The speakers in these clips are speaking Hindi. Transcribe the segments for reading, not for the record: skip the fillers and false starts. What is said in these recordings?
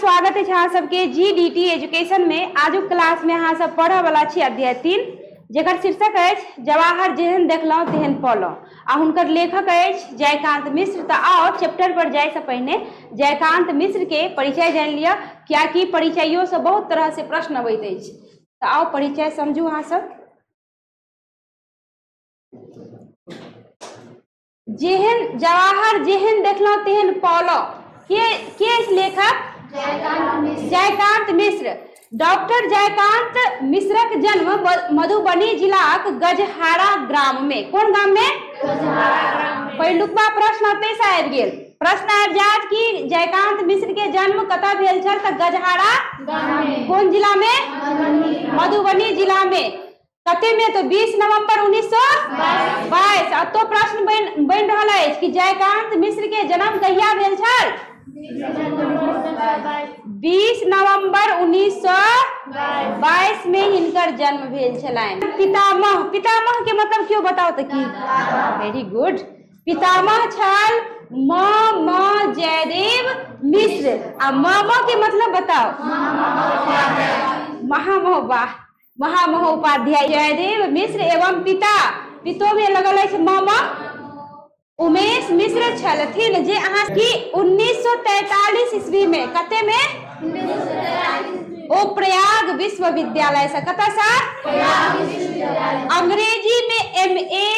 स्वागत है अहाँ सबके GDT एजुकेशन में। आजुक क्लास में अहाँ सब पढ़े वाला छी अध्याय 3 जेकर शीर्षक अछि जवाहर जेहन देखलहुँ तेहन पौलहुँ आ हुनकर लेखक अछि जयकांत मिश्र। तो आओ चैप्टर पर जाए से पहले जयकांत मिश्र के परिचय जान लिया, कियाकि परिचयों से बहुत तरह से प्रश्न अबैत अछि। तो आओ परिचय समझू अहाँ सब। जेहन जवाहर जेहन देखलहुँ तेहन पौलहुँ के लेखक जयकांत मिश्र। डॉक्टर जयकांत मिश्रक जन्म मधुबनी जिलाक गजहारा ग्राम में, कोन गाम में? पहिलुकबा प्रश्न एतै से आबि गेल। प्रश्न आबि जायत कि जयकांत मिश्र के जन्म कतऽ भेल छल तऽ गजहारा कोन जिला में? मधुबनी जिला में। कते में? तो 20 नवंबर 1922। अब तो प्रश्न बन रहा है कि जयकांत मिश्र के जन्म कहिया भेल छल? 20 नवंबर 1922 में हिनकर जन्म भेल छलनि। पितामह, पितामह के मतलब क्यों बताओ तो की? Very good. पितामह छल म जयदेव मिश्र। आ म के मतलब बताओ? महामहोपाध्याय जयदेव मिश्र एवं पिता पितो में लगल है मामा उमेश मिश्र छलथिन, जे अहाँ की 1943 ईस्वी में कते में? ओ प्रयाग विश्वविद्यालय से कत अंग्रेजी में MA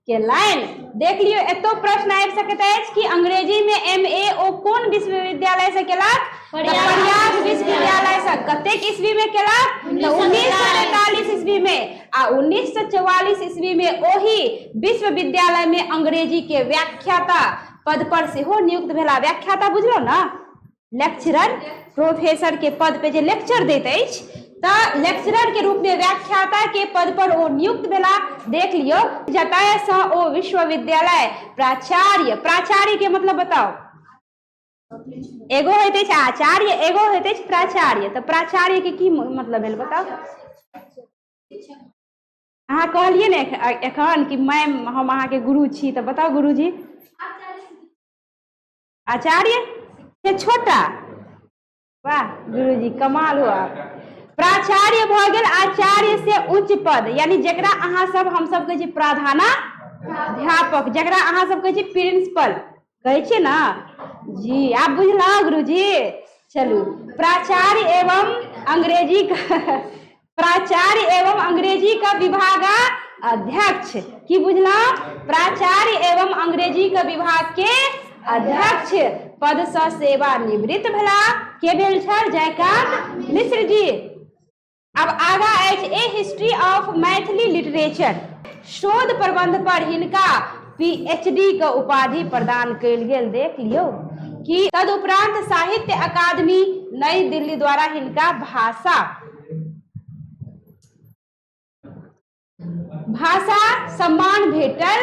के लाइन देख लियो। एतो प्रश्न आबि सकैत अछि कि अंग्रेजी में MA ओ कोन विश्वविद्यालय से केलक? प्रयाग विश्वविद्यालय से। कतेक ईस्वी में केलक? 1943 ईस्वी में। आ 1944 ईस्वी में ओही विश्वविद्यालय में अंग्रेजी के व्याख्याता पद पर सेहो नियुक्त भेला। व्याख्याता बुझलो ना? लेक्चरर, प्रोफेसर के पद पे जे लेक्चर देत अछि तो लेक्चरर के रूप में व्याख्याता के पद पर ओ नियुक्त भेला। देख लियो जतय से ओ विश्वविद्यालय प्राचार्य, प्राचार्य के मतलब बताओ? एगो होते आचार्य, एगो होते प्राचार्य। तो प्राचार्य के की मतलब भेल बताओ? अहाँ कहलिए ने एखन कि मैम हम अहाँ के गुरु छी, तो बताओ गुरुजी? आचार्य से छोटा। वाह गुरुजी कमाल हुआ। प्राचार्य भ गेल आचार्य से उच्च पद, यानी जकरा अहाँ सब हम सब कहै छी प्रधानाध्यापक, जकरा अहाँ सब कहै छी प्रिंसिपल कहै छी ना जी। आप बुझलौ गुरुजी? चलू प्राचार्य एवं अंग्रेजी का प्राचार्य एवं अंग्रेजी का विभाग अध्यक्ष। की बुझलौ? प्राचार्य एवं अंग्रेजी का विभाग के अध्यक्ष पद से सेवा निवृत्त भेला। के भेल छल? जयकांत मिश्र जी। अब आगा अछि ए हिस्ट्री ऑफ मैथिली लिटरेचर। शोध प्रबंध पर हिनका PhD का उपाधि प्रदान कयल गेल। देख लियो कि तदुपरांत साहित्य अकादमी नई दिल्ली द्वारा हिनका भाषा सम्मान भेटल।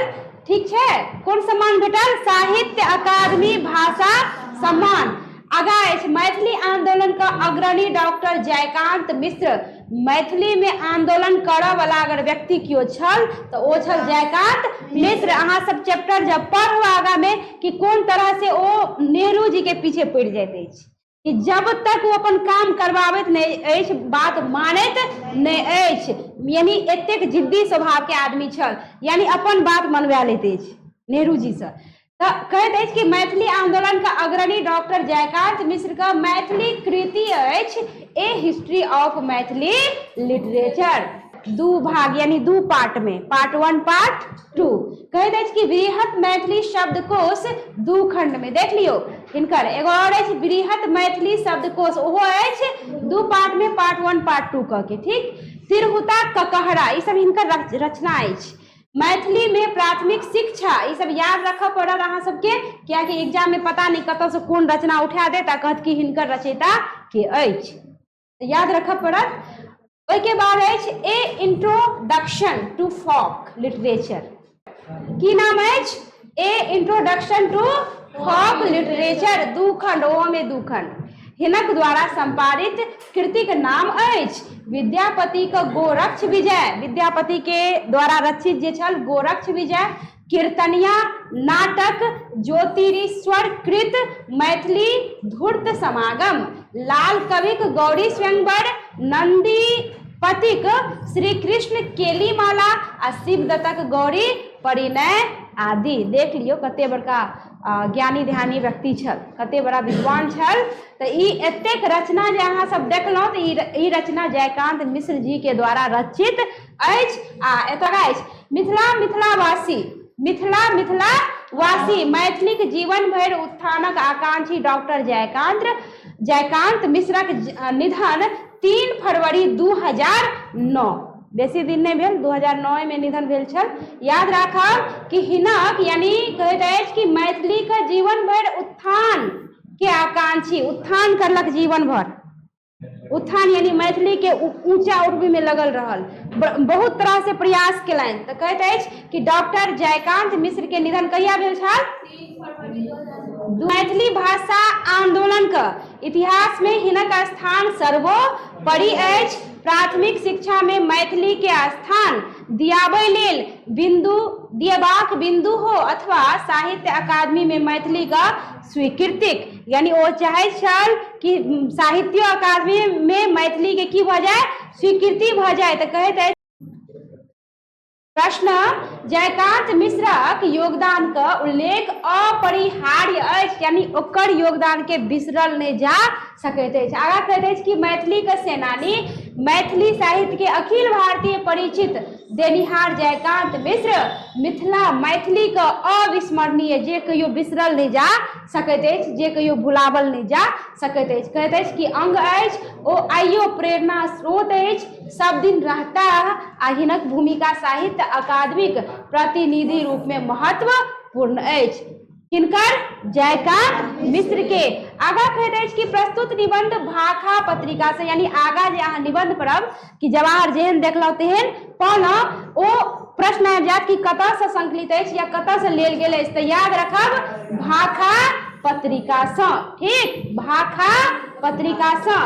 ठीक है, कौन सम्मान भेटल? साहित्य अकादमी भाषा सम्मान। आगा अछि मैथिली आंदोलन का अग्रणी डॉक्टर जयकांत मिश्र। मैथिली में आंदोलन करऽ वाला अगर व्यक्ति क्यों छल तो ओ छल जयकांत मिश्र। अहाँ सब चैप्टर जब पढ़ो आगा में कि कोन तरह से ओ नेहरू जी के पीछे पड़ जाइत अछि कि जब तक वो अपन काम करवाबैत नहीं अछि, बात मानैत नहीं अछि, यानी एतेक जिद्दी स्वभाव के आदमी छल, यानी अपन बात मनवा लेत अछि नेहरू जी से। तो कहैत अछि कि मैथिली आंदोलन का अग्रणी डॉक्टर जयकांत मिश्र का मैथिली कृति अछि ए हिस्ट्री ऑफ मैथिली लिटरेचर। दू भाग यानी दू पार्ट में, पार्ट 1 पार्ट 2। कहैत अछि कि बृहत मैथिली शब्दकोश दू खंड में। देख लियो हिनकर एगो और अछि बृहत मैथिली शब्दकोश, ओहो अछि दू पार्ट में, पार्ट 1 पार्ट 2 कह के। ठीक, तिरहुता ककहरा ई सब हिनकर रचना अछि। मैथिली में प्राथमिक शिक्षा ई सब याद रखऽ पड़त अहाँ सबके, क्या कि एग्जाम में पता नहीं कतऽ से कोन रचना उठा देता कहत कि हिनकर रचयिता के अछि, याद रखऽ पड़त। ओइ के बाद अछि ए इंट्रोडक्शन टू फोक लिटरेचर। की नाम अछि? ए इंट्रोडक्शन टू फोक लिटरेचर। दू खंड, ओहो में दू खंड। हिनक द्वारा संपादित कृतिक नाम अछि विद्यापति का गोरक्ष विजय। विद्यापति के द्वारा रचित जे छल गोरक्ष विजय। कीर्तनिया, नाटक, ज्योतिरीश्वर कृत, मैथिली धूर्त समागम, लाल कविक गौरी स्वयंवर, नंदी पतिक श्री कृष्ण केलीमाला आ शिवदत्तक गौरी परिणय आदि। देख लियो कते बड़का ज्ञानी ध्यानी व्यक्ति छल, कते बड़ा विद्वान छल। तो ई एतेक रचना जे अहाँ सब देखलहुँ तो ई रचना जयकांत मिश्र जी के द्वारा रचित अछि। आ एतऽ अछि मिथिलावासी, मिथिलावासी मैथिलीक जीवन भरि उत्थानक आकांक्षी डॉक्टर जयकांत मिश्रक निधन 3 फरवरी 2009, बेसी दिन नहीं भेल, 2009 में निधन भेल छल। याद राखब कि हिनक यानी कहैत अछि कि मैथिली का जीवन भर उत्थान के आकांक्षी, उत्थान करलक जीवन भर, उत्थान यानी मैथिली के ऊंचा उठबे में लगल रहल, बहुत तरह से प्रयास केलनि। तो कहैत अछि कि डॉक्टर जयकांत मिश्र के निधन कहिया भेल छल? 3 फरवरी 2009। मैथिली भाषा आंदोलन का इतिहास में हिनक स्थान सर्वोपरि अछि। प्राथमिक शिक्षा में मैथिली के स्थान दियाबै लेल बिंदु हो अथवा साहित्य अकादमी में मैथिली का स्वीकृतिक, यानी वो चाहे छल कि साहित्य अकादमी में मैथिली के की भ जाए, स्वीकृति भ जाए। तो कहते प्रश्न, जयकांत मिश्रक योगदान का उल्लेख अपरिहार्य अछि, यानी ओकर योगदान के बिसरल नहीं जा सकैत अछि। आगा कहैत अछि कि मैथिली के सेनानी, मैथिली साहित्य के अखिल भारतीय परिचित देनिहार जयकांत मिश्र मिथिला मैथिली का अविस्मरणीय, जे कहियो बिसरल नहीं जा सकैत अछि, जे कहियो भुलावल नहीं जा सकैत अछि। कहैत अछि कि अंग अछि, ओ आइयो प्रेरणा स्रोत अछि, सब दिन रहता आ हिनक भूमिका साहित्य अकादमिक प्रतिनिधि रूप में महत्वपूर्ण अछि। किनकर? जयकांत मिश्र के। आगा कहैत अछि कि प्रस्तुत निबंध भाखा पत्रिका से, यानी आगा जे अहाँ निबंध पढ़ब कि जवाहर जेहन देखलहुँ तेहन पढ़लहुँ, ओ प्रश्न आबि जायत कि कतऽ से संकलित अछि या कतऽ से लेल गेल अछि। तो याद रखब भाखा पत्रिका से, ठीक, भाखा पत्रिका से।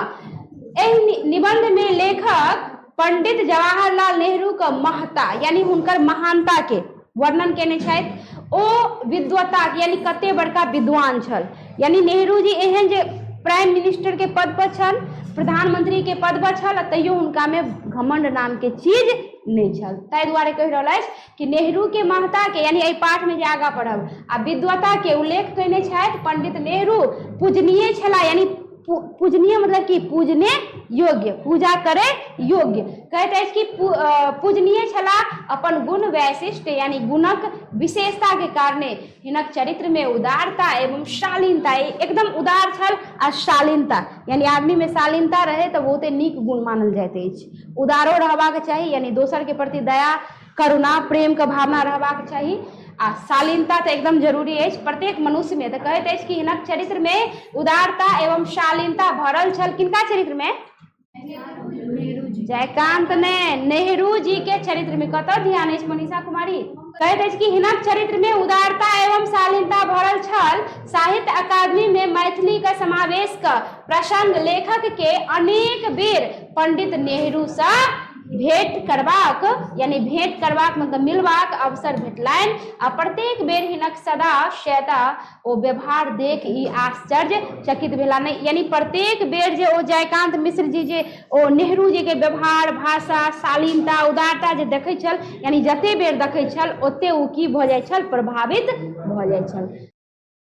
एहि निबंध में लेखक पंडित जवाहरलाल नेहरू का महत्ता यानी हुनकर महानता के वर्णन केने छथि। ओ विद्वता यानी कते बड़का विद्वान छल, यानी नेहरू जी एहन जे प्राइम मिनिस्टर के पद पर छल, प्रधानमंत्री के पद पर छल, तैयो हुनका में घमंड नाम के चीज नहीं छल। ताहि दुआरे कहि रहल अछि कि नेहरू के महत्ता के, यानी एहि पाठ में जे आगा पढ़ब, आ विद्वता के उल्लेख कयने छथि पंडित नेहरू। पूजनीय छला, यानी पूजनीय मतलब कि पूजने योग्य, पूजा करे योग्य। कहते हैं कि पूजनीय छला अपन गुण वैशिष्ट यानी गुणक विशेषता के कारणे हिनक चरित्र में उदारता एवं शालीनता, एकदम उदार छल आ शालीनता, यानी आदमी में शालीनता रहे तो बहुते नीक गुण मानल जाइत अछि। उदारो रहबाक चाही, यानी दोसर के प्रति दया करुणा प्रेम के भावना रहबाक चाही, आ शालीनता तो एकदम जरूरी है प्रत्येक मनुष्य में। तो कहते हैं कि हिनक चरित्र में उदारता एवं शालीनता भरल छल। किनका चरित्र में? जयकांत ने नेहरू जी के चरित्र में। कतऽ ध्यान है मनीषा कुमारी? कहते हैं कि हिनक चरित्र में उदारता एवं शालीनता भरल छल। साहित्य अकादमी में मैथिली का समावेश का प्रसंग लेखक के अनेक बेर पंडित नेहरू से भेंट करबाक मतलब मिलबाक अवसर भेटलनि, आ प्रत्येक बेर हिनक सदा सैता ओ व्यवहार देख ई आश्चर्य चकित भेला नहीं, यानी प्रत्येक बेर जे ओ जयकांत मिश्र जी जे ओ नेहरू जी के व्यवहार भाषा शालीनता उदारता जे देखै छल, यानी जते बेर देखै छल ओते ओ की भ जाइ छल, प्रभावित भ जाइ छल।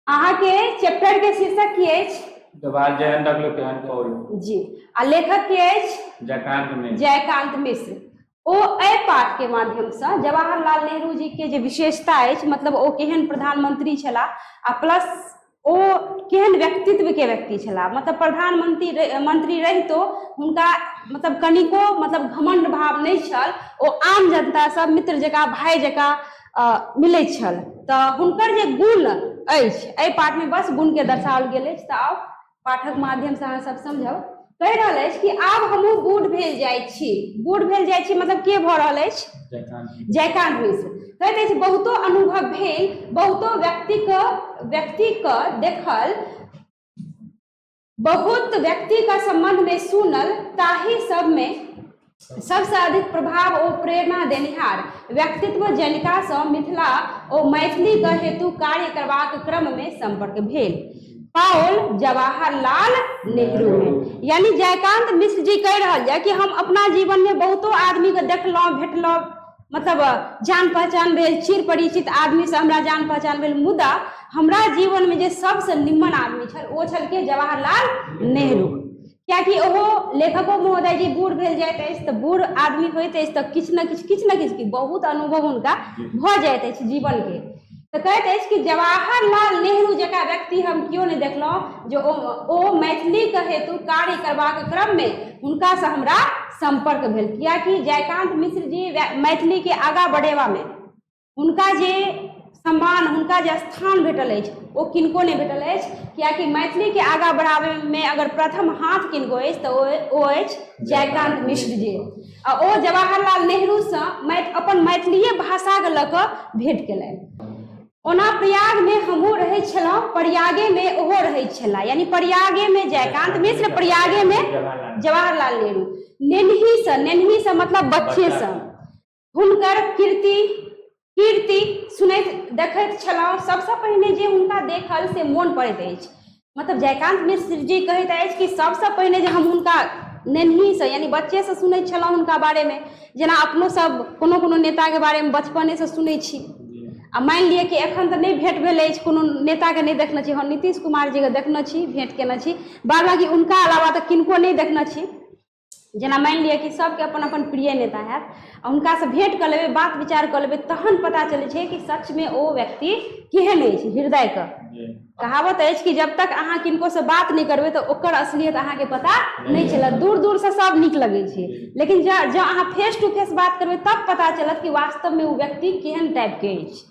अहाँ के चैप्टर के शीर्षक की अछि? जी, आ लेखक के अछि? जयकांत मिश्र। ओ एहि पाठ के माध्यम से जवाहरलाल नेहरू जी के जे विशेषता अछि, मतलब ओ केहन प्रधानमंत्री छला, आ प्लस ओ केहन व्यक्तित्व के व्यक्ति छला, मतलब प्रधानमंत्री रहितो हुनका मतलब कनिको मतलब घमंड भाव नहीं छल, ओ आम जनता सब मित्र जकाँ भाई जकाँ मिलैत छल। तऽ हुनकर जे गुण अछि एहि पाठ में बस गुण के दर्शाओल गेल अछि। तऽ आउ पाठक माध्यम से अहाँ सब समझब। कहि रहल अछि कि आब हमहूँ बूढ़ भेल जाइ छी। बूढ़ भेल जाइ छी मतलब के भऽ रहल अछि? जयकांत मिश्र। कहैत अछि बहुतो अनुभव भेल, बहुतो व्यक्ति के देखल, बहुत व्यक्ति का संबंध में सुनल, ताहि सब में सबसे अधिक प्रभाव ओ प्रेरणा देनिहार व्यक्तित्व जनिका सँ मिथिला ओ मैथिली के हेतु कार्य करबाक क्रम में संपर्क भेल पाओल जवाहरलाल नेहरू में। यानी जयकांत मिश्र जी कह रहा है कि हम अपना जीवन में बहुतो आदमी के देखलौं भेटलौं, मतलब जान पहचान भेल, चिर परिचित आदमी से हमरा जान पहचान भेल, मुदा हमरा जीवन में जे सबसे निम्न आदमी छल ओ छल के जवाहरलाल नेहरू। कियाकि ओहो लेखको महोदय जी बूढ़ भेल जाइत अछि तऽ बूढ़ आदमी होइत अछि तऽ किछु न किछु की बहुत अनुभव हुनका भऽ जाइत अछि जीवन के। तो कहते हैं कि जवाहरलाल नेहरू जका व्यक्ति हम क्यों नहीं देखलौं जो ओ मैथिली के हेतु कार्य करबाक क्रम में हुनका से हमरा संपर्क भेल। कियाकि जयकांत मिश्र जी मैथिली के आगा बढ़ेवा में हुनका जे सम्मान, हुनका जे स्थान भेटल अछि ओ किनको नहीं भेटल अछि। कियाकि मैथिली के आगा बढ़ावे में अगर प्रथम हाथ किनको अछि तो ओ अछि जयकांत मिश्र जी। आ ओ जवाहरलाल नेहरू से अपन मैथिलीय भाषा के लऽ कऽ भेंट केलनि। ओना प्रयाग में हमहूँ रहै छलहुँ, प्रयागे में ओहो रहै छला, यानी प्रयागे में जयकांत मिश्र, प्रयागे में जवाहरलाल नेहरू। नेन्ही से मतलब बच्चे से हुनकर कीर्ति सुनैत देखैत छलहुँ। सबसे पहिने जे हुनका देखल से मोन पड़ैत अछि, मतलब जयकांत मिश्र जी कहैत अछि कि सबसे पहिने जे हम हुनका नेन्ही से यानी बच्चे से सुनैत छलहुँ हुनका बारे में, जेना अपनो सब कोनो नेता के बारे में बचपने से सुनै छी। आ मान लिअ कि एखन तऽ नहीं भेंट भेल अछि, कोनो नेता के नहीं देखने छी, हम नीतीश कुमार जी के देखने छी, भेंट केने छी, बाद बाकी उनका अलावा तो किनको नहीं देखने छी। जेना मान लिअ कि सबके अपन अपन प्रिय नेता हैत, उनका से भेंट कर लेबै, बात विचार कर लेबै, तहन पता चलै छै कि सच में ओ व्यक्ति केहन अछि हृदय के। कहावत अछि कि जब तक अहाँ किनको से बात नहीं करबै तो ओकर असलियत अहाँ के पता नहीं चलत। दूर दूर से सब नीक लगे छै, लेकिन जब अहाँ फेस टू फेस बात करबै तब पता चलत कि वास्तव में वो व्यक्ति केहन टाइप के अछि।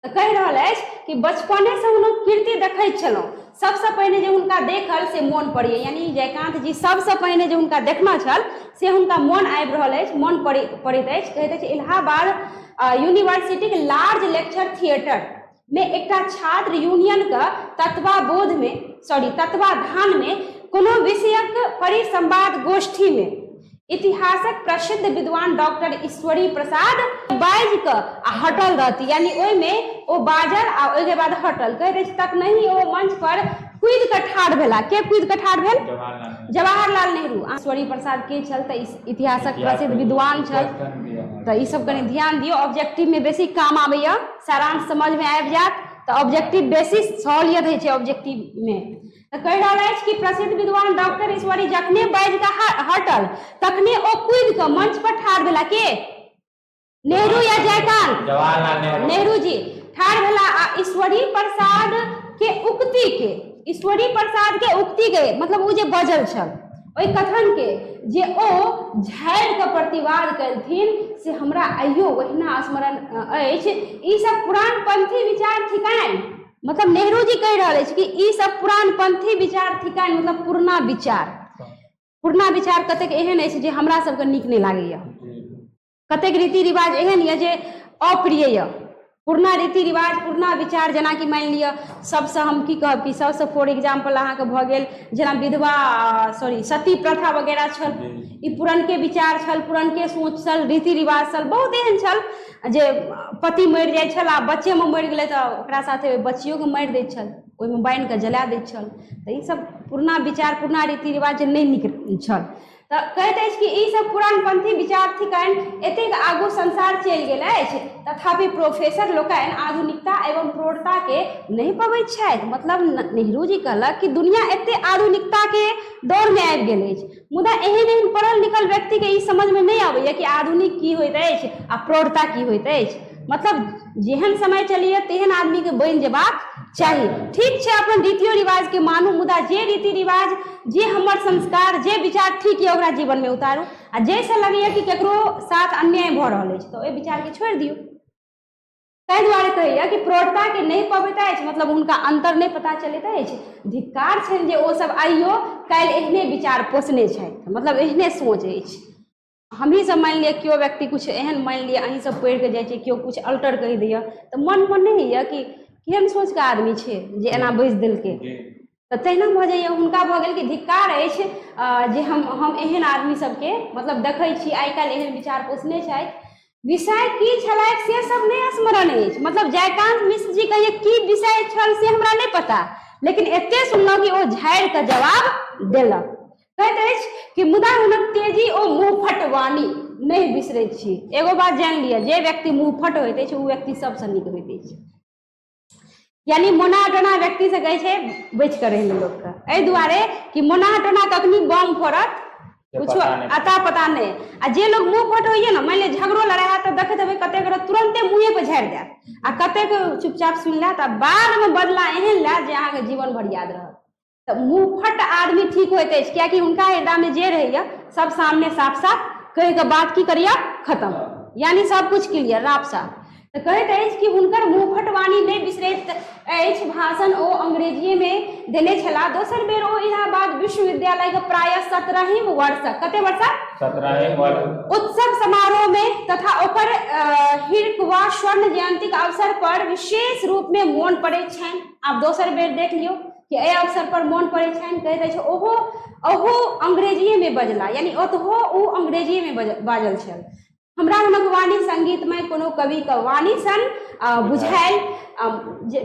तो कह रहा है कि बचपने से हम कीर्ति देखैत छलहुँ, सबसे पहिने जे हुनका देखल से मोन पड़िए, यानी जयकांत जी सबसे पहिने जे हुनका देखना छल से हुनका मोन आबि रहल अछि, मोन पड़ैत अछि। कहैत अछि इलाहाबाद यूनिवर्सिटी के लार्ज लेक्चर थिएटर में एकटा छात्र यूनियन के तत्वाधान में कोनो विषयक परिसंवाद गोष्ठी में इतिहासक प्रसिद्ध विद्वान डॉक्टर ईश्वरी प्रसाद बाज के हटल रहती, यानी ओहि में ओ बाजल आ ओहि के बाद हटल। कहैत अछि तक नहीं ओ मंच पर कूद के ठाढ़ भेला। के कूद के ठाढ़ भेल? जवाहरलाल नेहरू। ईश्वरी प्रसाद के छल तऽ इतिहासक प्रसिद्ध विद्वान छल। तऽ ई सब कनी ध्यान दियो, ऑब्जेक्टिव में बेसी काम आबैया, सारांश समझ में आबि जात तऽ ऑब्जेक्टिव बेसी सहूलियत होइ छै ऑब्जेक्टिव में। तो कह रहा है कि प्रसिद्ध विद्वान डॉक्टर ईश्वरी जखने बाज के हटल तखने ओ कूद के मंच पर ठाढ़ भेला। के? नेहरू या जयकांत? जवाहरलाल नेहरू जी ठाढ़ भेला आ ईश्वरी प्रसाद के उक्ति के मतलब वो जे बजल छल ओहि कथन के जे ओ झाड़ि के प्रतिवाद करथिन से हमरा आइयो ओहिना स्मरण अछि। ई सब पुरान पंथी विचार थिकाइन, मतलब नेहरू जी कह रहा है कि ई सब पुरान पंथी विचार थिकाइन, मतलब पुरना विचार कतेक एहन अछि जे हमरा सबके नीक नहीं लागैया, कतेक रीति रिवाज एहन यऽ जे अप्रिय यऽ। पुरना रीति रिवाज, पुरना विचार, जेना कि मान लिअ सबसे हम की कहब कि सबसे फॉर एग्जाम्पल अहाँके भऽ गेल जेना सती प्रथा वगैरह छल, ई पुरनके विचार छल, पुरनके सोच छल, रीति रिवाज छल। बहुत एहन छल जे पति मरि जाइ छल आ बच्चे में मरि गेलै तऽ ओकरा साथे बच्चियों के मारि दैत छल, ओहिमे बान्हि कऽ जला दैत छल। तऽ ई सब पुरना विचार, पुरना रीति रिवाज जे नहीं नीक छल। तऽ कहैत अछि कि ई सब पुरानपंथी विचार थिकनि। एतेक आगू संसार चलि गेल अछि तथापि प्रोफेसर लोकनि आधुनिकता एवं प्रौढ़ता के नहीं पबैत छथि। मतलब नेहरू जी कहलक कि दुनिया एते आधुनिकता के दौर में आबि गेल अछि, मुदा एहन पढ़ल लिखल व्यक्ति के ई समझ में नहीं आबैया कि आधुनिक की होइत अछि आ प्रौढ़ता की होइत अछि। मतलब जेहन समय चलिए तेहन आदमी के बनि जेबाक चाही। ठीक छै अपन रीतियो रिवाज के मानू, मुदा जे रीति रिवाज, जे हमर संस्कार, जे विचार ठीक है ओकरा जीवन में उतारू, आ जैसे लगैया कि केकरो साथ अन्याय भऽ रहल अछि तऽ ओहि विचार के छोड़ि दियौ। ताहि दुआरे कहैया कि प्रौढ़ता के नहीं पबैत अछि, मतलब हुनका अंतर नहीं पता चलैत अछि। धिक्कार छनि जे ओ सब आइयो काल्हि एहने विचार पोसने छथि, मतलब एहने सोच अछि। हमही सब मान लिअ केओ व्यक्ति कुछ एहन मान लिअ अहीं सब पढ़ि के जाइ छै, केओ कुछ अल्टर कहि दैया तऽ मन में नहीं होइया कि केहन सोच के आदमी छै जे एना बैस देलकै। तो तहिना भऽ जाइए हुनका भऽ गेल कि धिक्कार अछि जे हम एहन आदमी सबके मतलब देखै छी आइ काल्हि एहन विचार पोषने छथि। विषय की छलैक से सब नहि स्मरण अछि, मतलब जयकांत मिश्र जी कहिए की विषय छल से हमरा नहि पता, लेकिन एते सुनलहुँ कि ओ झाड़ि कऽ जवाब देलक। कहैत अछि कि मुदा हुनक तेजी ओ मुँहफट वाणी नहीं बिसरै छी। एगो बात जान लिअ, जे व्यक्ति मुँहफट होइत अछि ओ व्यक्ति सबसँ नीक होइत अछि, यानी मोना टोना व्यक्ति से कहै छै बचि कऽ रहै लोकके, एहि दुआरे कि मोना टोना कखनी बम फोड़त कुछ अता पता नहीं। आ जे लोग मुँह फट होइए ना, मान लिअ झगड़ो लड़ाई है तो देखते हेबै कतेक तुरंते मुँहे पर झाड़ि देत आ कतेक चुपचाप सुनि लेत आ बाद में बदला एहन लेत जे अहाँके जीवन भर याद रहत। तो मुँह फट आदमी ठीक होइत अछि, कियाकि हुनका हृदय में जे रहैया सब सामने साफ साफ कहि के बात की करिया खत्म, यानी सब कुछ क्लियर राफ साफ। तो कहैत अछि कि हुनकर मुँहफट वाणी नहीं बिसरैत अछि। भाषण ओ अंग्रेजी में देने छला। दोसर बेर ओ इलाहाबाद विश्वविद्यालय के प्राय 17वीं वर्ष कते वर्ष 17वीं वर्ष उत्सव समारोह में तथा ओकर हिरक वा स्वर्ण जयंती के अवसर पर विशेष रूप में मोन पड़े छनि। आप दोसर बेर देख लियो कि एहि अवसर पर मोन पड़े छनि। कहैत अछि ओहो अंग्रेजी में बजला, यानी ओतहो ओ अंग्रेजी में बाजल छल। हमरा हुनक वाणी संगीतमय कोनो कवि के वाणी सन बुझायल,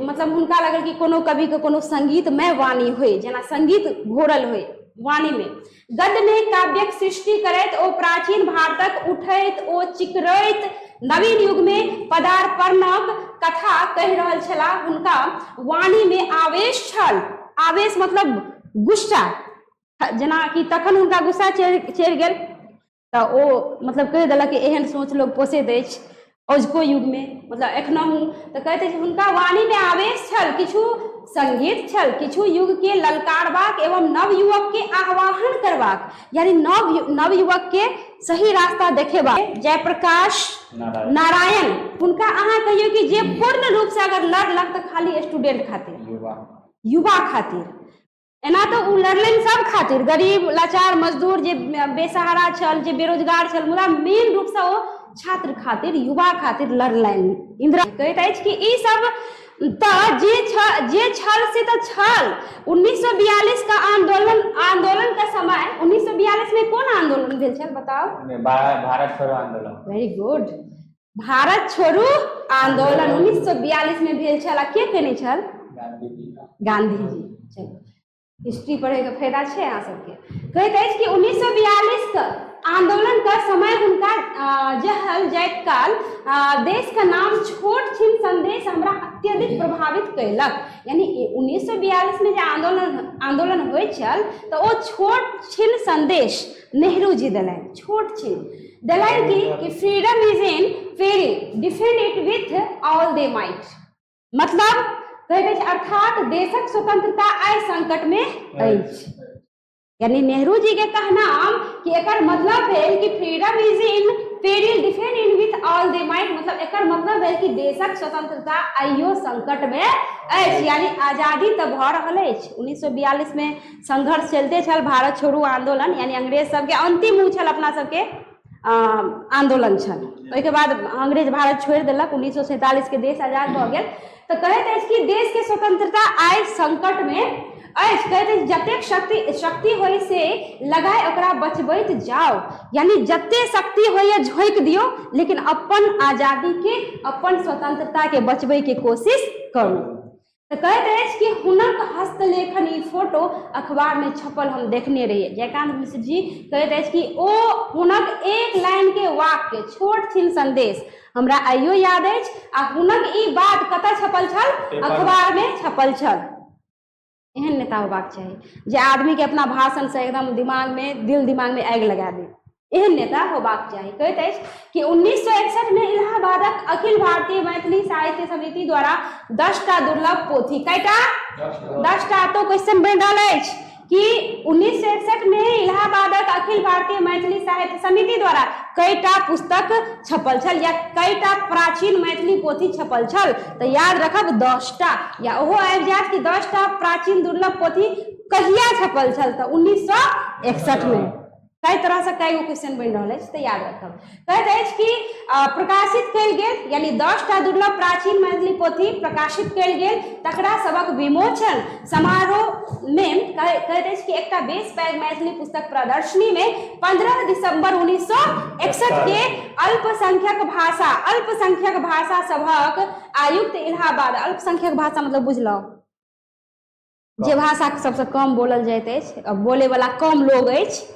मतलब हुनका लगल कि कोनो कवि के कोनो संगीतमय वाणी होय, जेना संगीत घोरल होय वाणी में। गद्य में काव्यक सृष्टि करैत ओ प्राचीन भारतक उठैत ओ चिकरैत नवीन युग में पदार्पणक कथा कहि रहल छला। हुनका वाणी में आवेश छल। आवेश मतलब गुस्सा, जेना कि तखन हुनका गुस्सा चढ़ि गेल तो ओ मतलब कहि देलक कि एहन सोच लोग पोसैत अछि अजुको युग में, मतलब एखनहु। तो कहते हैं हुनका वाणी में आवेश छल, किछु संगीत छल, किछु युग के ललकारबाक एवं नवयुवक के आह्वान करबाक, यानी नवयुवक के सही रास्ता देखेबाक। जयप्रकाश नारायण हुनका अहाँ कहियो कि जे पूर्ण रूप से अगर लड़लक तो खाली स्टूडेंट खातिर, युवा खातिर, एना तो उ लड़लनि सब खातिर, गरीब लाचार मजदूर जे बेसहारा छल, जे बेरोजगार छल, मुदा मेन रूप से ओ छात्र खातिर, युवा खातिर लड़लनि। इंदिरा कहैत अछि कि ई सब तऽ जे छल से तऽ छल। 1942 का आंदोलन का समय, 1942 में कौन आंदोलन भेल छल बताओ? भारत छोड़ो आंदोलन। वेरी गुड, भारत छोड़ो आंदोलन 1942 में भेल छल। के केने छल? गांधी जी। चलो हिस्ट्री पढ़े के फायदा है यहाँ सबके। कहैत अछि कि 1942 का आंदोलन का समय हुनका जहल जाइत काल देश का नाम छोट छिन संदेश हमरा अत्यधिक प्रभावित कैलक। यानी 1942 में जो आंदोलन होय छल तो वो छोट छिन संदेश नेहरू जी दिलनि, छोट छिन दिलनि कि freedom is in peril defend it with all thy might, मतलब अर्थात देशक स्वतंत्रता आइ संकट में अछि। यानी नेहरू जी के कहना कि एकर मतलब है कि freedom is in peril defend in with all thy might, मतलब एकर मतलब है कि देशक स्वतंत्रता आइयो संकट में अछि, यानी आजादी तो भ रहल अछि। 1942 में संघर्ष चलते छल, भारत छोड़ो आंदोलन, यानी अंग्रेज सबके अंतिम उ छल अपना सबके आंदोलन छल। ओहिके बाद अंग्रेज भारत छोड़ देलक, 1947 के देश आजाद भ गेल। तो कहैत अछि कि देश के स्वतंत्रता आइ संकट में अछि। कहैत अछि जतेक शक्ति होय से लगाए ओकरा बचबैत जाओ, यानी जते शक्ति होइए झोंक दियो, लेकिन अपन आजादी के, अपन स्वतंत्रता के बचबै के कोशिश करू। तो कहैत अछि कि हुनक हस्तलेखनी फोटो अखबार में छपल हम देखने रहिए। जयकांत मिश्र जी कहैत अछि कि ओ हुनक एक लाइन के वाक्य छोट छिन संदेश हमरा आइयो याद अछि, आ हुनक ई बात कतऽ छपल छल? अखबार में छपल छल। एहन नेता होबाक चाही जे आदमी के अपना भाषण से एकदम दिमाग में, दिल दिमाग में आगि लगा दे, एहन नेता होबाक चाही। कहैत अछि कि 1961 में इलाहाबादक अखिल भारतीय मैथिली साहित्य समिति द्वारा 10टा दुर्लभ पोथी, कईटा? 10टा। तो क्वेश्चन बन रहा है कि 1961 में इलाहाबादक अखिल भारतीय मैथिली साहित्य समिति द्वारा कईटा पुस्तक छपल छल, या कईटा प्राचीन मैथिली पोथी छपल छल? तो याद रखब 10टा, या ओहो आबि जायत कि 10टा प्राचीन दुर्लभ पोथी कहिया छपल छल? तो 1961 में। कई तरह से कई गो क्वेश्चन बन रहा है तो याद रखब। कहते हैं कि प्रकाशित कल गेल यानी 10टा दुर्लभ प्राचीन मैथिली पोथी प्रकाशित कल गेल, तकरा सबक विमोचन समारोह में कहते हैं कि एकटा बेस पैघ मैथिली पुस्तक प्रदर्शनी में 15 दिसंबर 1961 के अल्पसंख्यक भाषा सभक आयुक्त इलाहाबाद, अल्पसंख्यक भाषा मतलब बुझलो जे भाषा सबसे कम बोलल जाइत अछि, बोले वाला कम लोग अछि,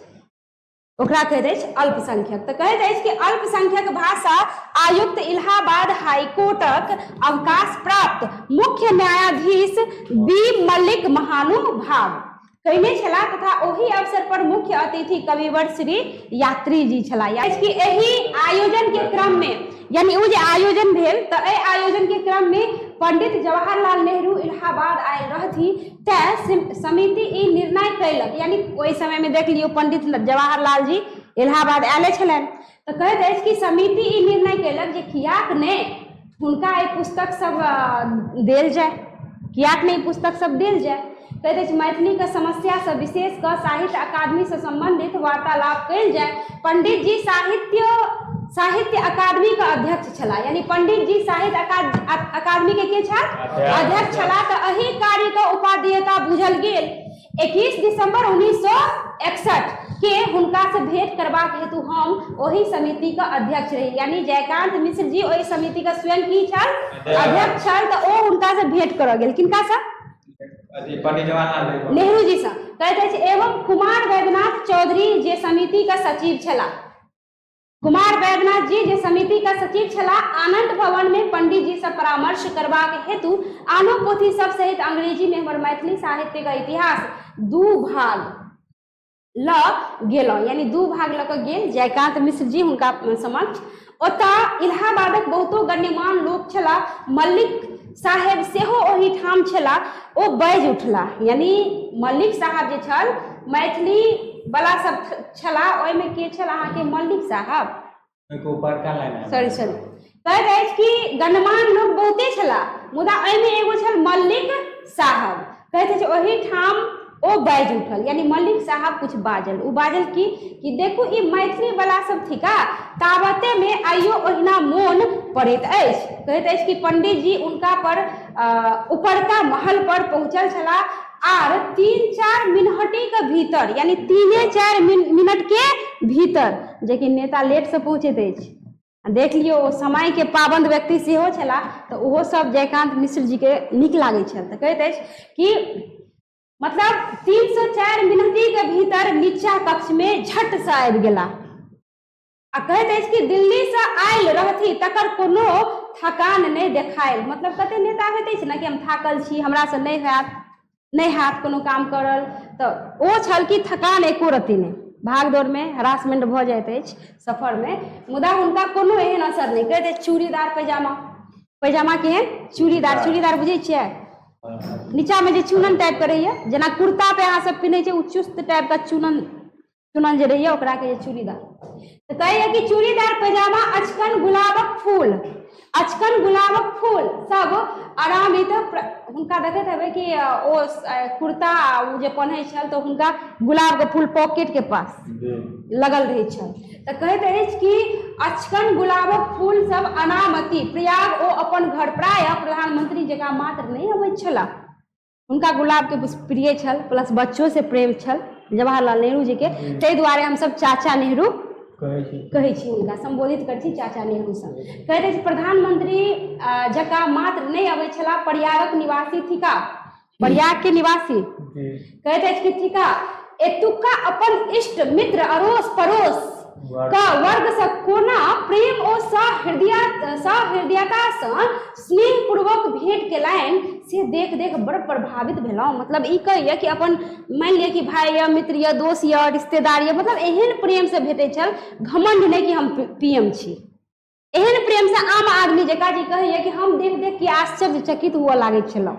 ओकरा कहते हैं अल्पसंख्यक। तो कहते हैं कि अल्पसंख्यक भाषा आयुक्त इलाहाबाद हाईकोर्टक अवकाश प्राप्त मुख्य न्यायाधीश बी मल्लिक महानुभाव कहने छला तथा ओही अवसर पर मुख्य अतिथि कविवर श्री यात्री जी छला। कि एही आयोजन के क्रम में यानी वो जो आयोजन भेल तो ए आयोजन के क्रम में पंडित जवाहरलाल नेहरू इलाहाबाद आयल रहथी, तै समिति ई निर्णय कैलक, यानी ओहि समय में देख लियो पंडित जवाहरलाल जी इलाहाबाद आले छलन, तो कहते हैं कि समिति ई निर्णय कैलक जे कियाक ने हुनका ई पुस्तक सब देल जाए, कियाक ने ई पुस्तक सब देल जाए। कहते हैं मैथिली का समस्या से विशेष कर साहित्य अकादमी से संबंधित वार्तालाप कैल जाए। पंडित जी साहित्य अकादमी का अध्यक्ष छला, यानी पंडित जी साहित्य अकादमी के छल अध्यक्ष छला, तो एही कार्य का उपादेयता बुझल गेल। 21 दिसंबर 1961 के हुनका से भेंट करबाक हेतु हम वही समिति का अध्यक्ष रही, यानी जयकांत मिश्र जी वही समिति का स्वयं की छल अध्यक्ष छल, तो वो उनका से भेंट कर गेल। किनका से? पंडित जवाहरलाल नेहरू जी से। कहते एवं कुमार वैद्यनाथ चौधरी जे समिति का सचिव छला, कुमार वैद्यनाथ जी जे समिति का सचिव छला, आनंद भवन में पंडित जी से परामर्श करबाक हेतु आनो पोथी सब सहित अंग्रेजी में हमर मैथिली साहित्य का इतिहास 2 भाग ल गेलो, यानी 2 भाग ल के गेल जयकांत मिश्र जी हुनका समक्ष। ओता इलाहाबादक बहुतो गण्यमान लोक छला, मल्लिक साहेब सेहो ओही ठाम छला, ओ बाजि उठला, यानी मल्लिक साहब जे छल मैथिली वाला सब छला, ओय में के छल अहाँ के मल्लिक साहब ऊपर का लाइन सॉरी कहते हैं कि गणमान्य लोग बहुते छला, मुदा ओय में एगो छल मल्लिक साहब। कहते हैं ओही ठाम ओ बाजि उठल, यानी मल्लिक साहब कुछ बाजल, उ बाजल कि देखू ई मैथिली वाला सब थिका, ताबते में आइयो ओहिना मोन पड़ैत अछि। कहते हैं कि पंडित जी उनका पर ऊपरका महल पर पहुंचल छला आर 3-4 मिनहटी के भीतर, यानी 3-4 मिनट के भीतर, जेकि नेता लेट से पहुंचैत अछि, देख लियो समय के पाबंद व्यक्ति सेहो छला, तो ओहो सब जयकांत मिश्र जी के नीक लागै छल। तो कहते हैं कि मतलब 304 मिनटी के भीतर नीचा कक्ष में झट से आबि गेला, आ कहते हैं कि दिल्ली से आयल रहथी तकर कोनो थकान नहीं देखायल। मतलब कते नेता होते छै ना कि हम थाकल छी, हमरा से नहीं हाथ कोनो काम करल, तो ओ छल कि थकान एको रति नहीं, भाग दौड़ में हरासमेंट भ जाइत अछि सफर में, मुदा हुनका कोनो एहन असर नहीं। कहते चूड़ीदार पैजामा केहन चूड़ीदार बुझे छियै, नीचा में जे चूनन टाइप के रहिए, जना कुर्ता पे अहाँ सब पिन्है छै उ चुस्त टाइप का चूनन जे रहिए ओकरा के चूड़ीदार। तो कहिए कि चूड़ीदार पैजामा, अचकन गुलाबक फूल सब आरामित हुनका देखैत हेबै कि ओ कुर्ता उ जे पहनै छल तो हुनका गुलाब के फूल पॉकेट के पास लगल रहै छल। तो कहैत अछि कि अचकन गुलाबक फूल सब अनामति प्रयाग ओ अपन घर प्राय प्रधानमंत्री जगह मात्र नहीं अबैत छला, हुनका गुलाब के प्रिय छल, प्लस बच्चों से प्रेम छल जवाहरलाल नेहरू जी के, ताहि दुआरे हम सब चाचा नेहरू कहै छी, हुनका संबोधित करै छी चाचा नेहरू से। कहते छी प्रधानमंत्री जका मात्र नहीं अबै छला, प्रयागक निवासी थिका, प्रयाग के निवासी कहते कि थिका, एतुका अपन इष्ट मित्र अड़ोस पड़ोस का वर्ग से कोना प्रेम और सहृदयता से स्नेह पूर्वक भेंट के लाइन से देख बड़ प्रभावित भेलौं। मतलब ई कहिए कि अपन मान लिया कि भाई या मित्र या दोस्त या रिश्तेदार या मतलब एहन प्रेम से भेटे छल, घमंड नहीं कि हम पीएम छी, एहन प्रेम से आम आदमी जका जी कहिए कि हम देख के आश्चर्यचकित हुआ लागे छलौं,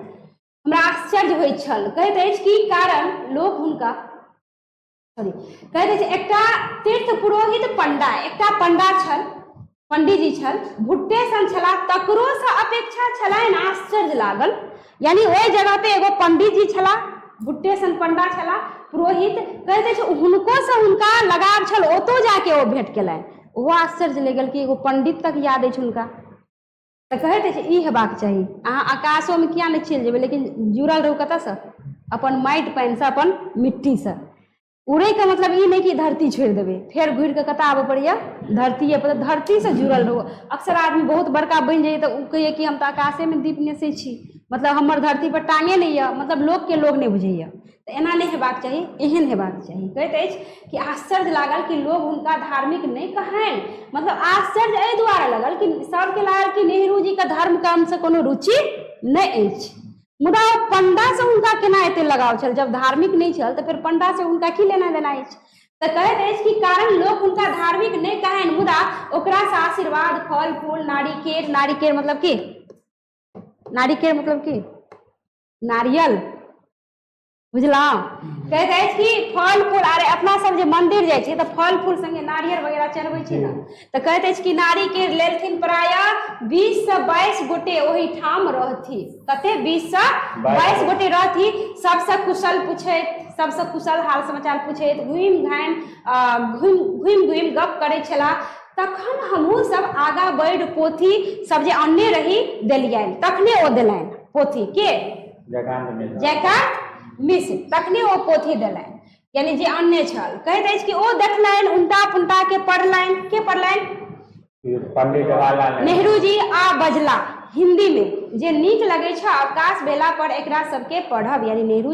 हमरा आश्चर्य होइ छल। कहैत अछि कि कारण लोक हुनका कहते छै एकटा तीर्थ पुरोहित पंडा छल, पंडित जी छल, भुट्टे सन छला, तकरो से अपेक्षा छलनि आश्चर्य लागल। यानी ओहि जगह पे एगो पंडित जी छला बुट्टे सन पंडा छला पुरोहित कहते छै हुनको से हुनका लगाव छल ओतो जाके ओ भेंट केलनि ओहो आश्चर्य लगल कि एगो पंडित तक याद अछि हुनका तऽ कहैत छै ई हेबाक चाही अहाँ आकाशोमे किया नहि चलि जेबै लेकिन जुड़ल रहू कतऽसँ अपन माटि पानिसँ अपन मिट्टीसँ उड़ैके मतलब ई नहि कि धरती छोड़ि देबै फेर घुरि कऽ कतऽ आबऽ पड़ैया धरतीये पर धरतीसँ जुड़ल रहू अक्सर आदमी बहुत बड़का बनि जाइए तऽ ओ कहैए कि हम तऽ आकाशेमे दीप नेसै छी मतलब हमर धरती पर टांगे नहि यऽ मतलब लोकके लोक नहि बुझैया तऽ एना नहि हेबाक चाही एहन हेबाक चाही कहैत अछि कि आश्चर्य लागल कि लोग हुनका धार्मिक नहि कहनि मतलब आश्चर्य एहि दुआरे लगल कि सबके लागल कि नेहरू जीके धर्म कर्मसँ कोनो रुचि नहि अछि मुदा पंडा से हुनका केना एते लगाव छल जब धार्मिक नहीं छल तो फिर पंडा से उनका की लेना देना अछि तो कहैत अछि कि कारण लोग हुनका धार्मिक नहीं कहनि मुदा ओकरा से आशीर्वाद फल फूल नारिकेर मतलब की नारिकेर मतलब की नारियल बुझलहुँ कहैत अछि कि फल फूल अरे अपना सब जे मंदिर जाइ छियै तऽ फल फूल संगे नारियल वगैरह चढ़बै छी ने तऽ कहैत अछि कि नारिकेर लेलथिन प्रायः 20 से 22 गोटे ओहि ठाम रहथि कते 20 से 22 गोटे रहथि सबसे कुशल पूछैत सबसे कुशल हाल समाचार पूछैत घुमि गप करै छलाह तखन हमहूँ सब आगा बढ़ि पोथी सब जे अन्ने रही देलियनि तखने ओ देलनि पोथी के जयकांत मिश्र तखने ओ पोथी देलनि यानी जे अन्य छल कहैत अछि कि ओ देखलनि उनटा पुनटा के पढ़लनि पंडित जवाहरलाल नेहरू जी आ बजला हिंदी में जे नीक लगे छै अवकाश भेला पर एकरा सबके पढ़ब यानी नेहरू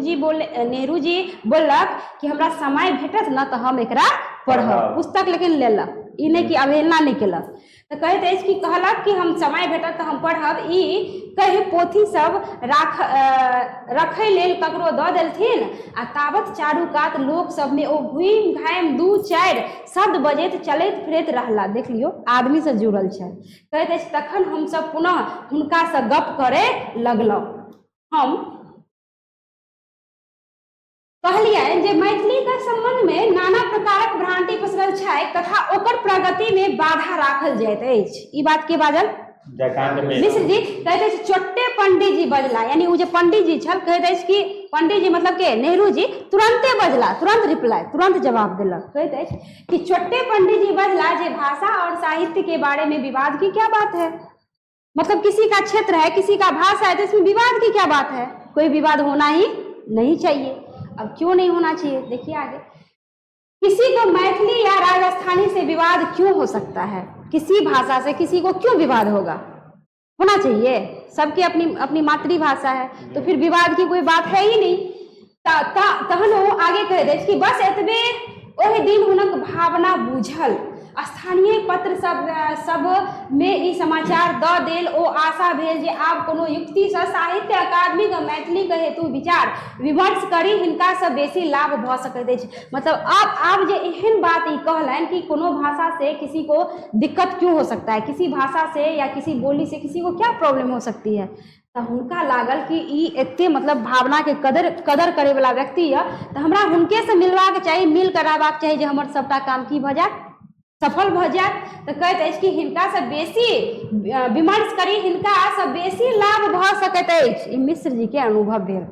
जी बोललक कि हमरा समय भेटत न तऽ हम एकरा पढ़ब पुस्तक लेकिन लेलक ई नहीं कि अवहेलना नहीं केलक तो कहैत अछि कि कहलक कि हम समय भेटत तऽ हम पढ़ब ई कहि पोथी सब रखै लेल ककरो दऽ देलथिन आ तावत चारू कात लोक सब में ओ घुमि घामि 2-4 शब्द बजैत चलैत फिरैत रहला देख लियो आदमी से जुड़ल छै कहैत अछि तखन हम सब पुनः हुनका से गप करे लगलहुँ हम कहलियनि जे मैथिली के संबंध में नाना प्रकारक भ्रांति पसरल छै तथा ओकर प्रगति में बाधा राखल जाइत अछि ई बात के बाजल मिश्र जी कहते हैं छोटे पंडित जी बजला यानी वो जो पंडित जी छल कहते हैं कि पंडित जी मतलब के नेहरू जी तुरंते बजला तुरंत रिप्लाई तुरंत जवाब दिलक कहते हैं कि छोटे पंडित जी बजला जे भाषा और साहित्य के बारे में विवाद की क्या बात है मतलब किसी का क्षेत्र है किसी का भाषा है तो इसमें विवाद की क्या बात है कोई विवाद होना ही नहीं चाहिए अब क्यों नहीं होना चाहिए देखिए आगे किसी को मैथिली या राजस्थानी से विवाद क्यों हो सकता है किसी भाषा से किसी को क्यों विवाद होगा होना चाहिए सबकी अपनी अपनी मातृभाषा है तो फिर विवाद की कोई बात है ही नहीं तहन वो आगे कह दे कि बस एतबे ओहि दिन हुनक भावना बुझल स्थानीय पत्र सब में ई समाचार द देल ओ आशा भेल जे आब कोनो युक्ति से साहित्य अकादमी के मैथिली के हेतु विचार विमर्श करी हिनका से बेसी लाभ भ सकैत अछि मतलब अब जे एहन बात ई कहलनि कि कोनो भाषा से किसी को दिक्कत क्यों हो सकता है किसी भाषा से या किसी बोली से किसी को क्या प्रॉब्लम हो सकती है तो हुनका लागल कि ई एते मतलब भावना के कदर करे वाला व्यक्ति है तो हमरा हुनके से मिलवाक चाहिए मिल कर रहबाक चाहिए जे हमर सबटा काम की भ जाए सफल भ जाए तो कहैत अछि कि हिनका से बेसी विमर्श करी हिनका से बेसी लाभ भ सकैत अछि ई मिश्र जी के अनुभव भेल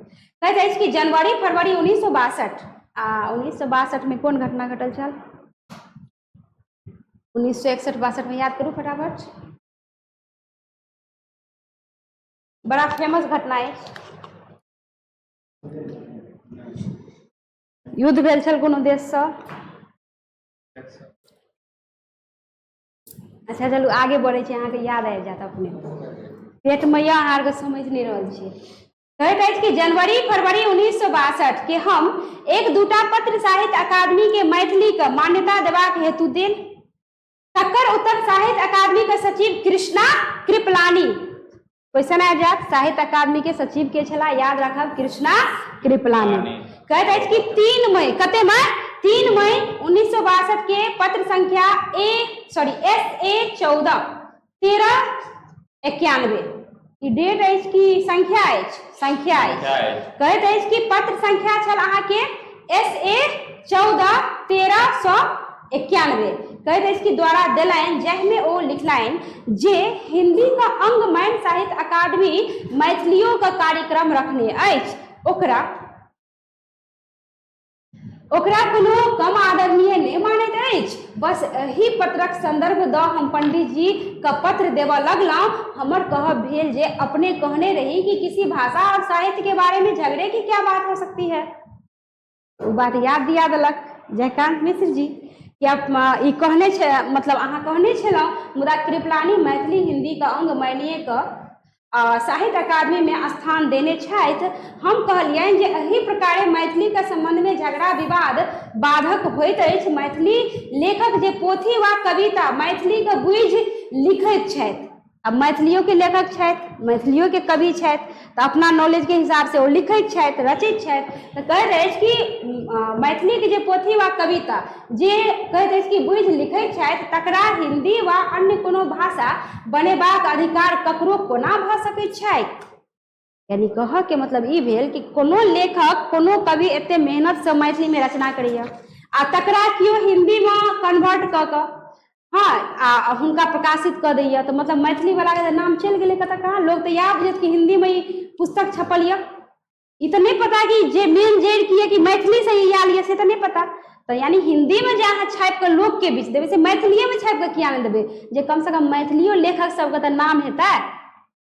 कहैत अछि कि जनवरी फरवरी 1962 आ 1962 में कोन घटना घटल छल 1961-62 में याद करू फटाफट बड़ा फेमस घटना है युद्ध भेल छल कोनो देश से अच्छा चलू आगे बढ़े छी अहाँ के याद आबि जात अपने पेट में या अहाँ के समझ नहीं रहल छी कहैत अछि कि जनवरी फरवरी 1962 के हम एक दूटा पत्र साहित्य अकादमी के मैथिली के मान्यता देबाक हेतु देल तकर उत्तर साहित्य अकादमी के सचिव कृष्णा कृपलानी क्वेश्चन आबि जात साहित्य अकादमी के सचिव के छला याद रखब कृष्णा कृपलानी कहैत अछि कि 3 मई कते में 3 मई 1962 के पत्र संख्या SA 14 1391 ई डेट अछि कि संख्या अछि कहैत अछि कि पत्र संख्या छल अहाँ के SA 14 1391 कहैत अछि कि द्वारा देलनि जाहिमे ओ लिखलनि जे हिंदी का अंगमैन साहित्य अकादमी मैथिलियों का कार्यक्रम रखने अछि ओकरा ओकरा कोनो कम आदरणीय नहीं मानैत अछि। बस एही पत्रक संदर्भ द हम पंडित जी का पत्र देवा लगलौं। हमर कहब भेल जे अपने कहने रही कि किसी भाषा और साहित्य के बारे में झगड़े की क्या बात हो सकती है। वो बात याद दिया देलक जयकांत मिश्र जी कि आप ई कहने छे, मतलब अहाँ कहने छलौं मुदा कृपलानी मैथिली हिंदी का अंग मानिए क साहित्य अकादमी में स्थान देने छथि। हम कहलियनि जे एही प्रकारे मैथिली के संबंध में झगड़ा विवाद बाधक होइत अछि। मैथिली लेखक जे पोथी वा कविता मैथिली के बुझि लिखैत छथि, अब मैथिलियों के लेखक छथि, मैथिलियों के कवि छथि, तो अपना नॉलेज के हिसाब से वो लिखैत छथि, रचित छथि। तो कहैत अछि कि मैथिली के जे पोथी वा कविता जे कहैत अछि कि बुझि लिखैत छथि तकरा हिंदी वा अन्य कोनो भाषा बनेबाक अधिकार ककरो कोना भऽ सकैत छै। यानी कह के मतलब ई भेल कि कोनो लेखक कोनो कवि एते मेहनत से मैथिली में रचना करैया आ तकरा कियो हिंदी में कन्वर्ट कऽ कऽ हाँ हुनका प्रकाशित कर दैया, तो मतलब मैथिली वाला के नाम चल गए कतऽ कहाँ। लोग तो याद बुझत कि हिंदी में ही पुस्तक छपल या, ई तो नहीं पता कि जे मेन जड़ की है कि मैथिली से ही आयल है से तो नहीं पता। तो यानी हिंदी में जहाँ छाप कर लोग के बीच देवे से मैथिली में छाप कर किया नहीं देवे जे कम से कम मैथिलियों लेखक सबके तो नाम हेतै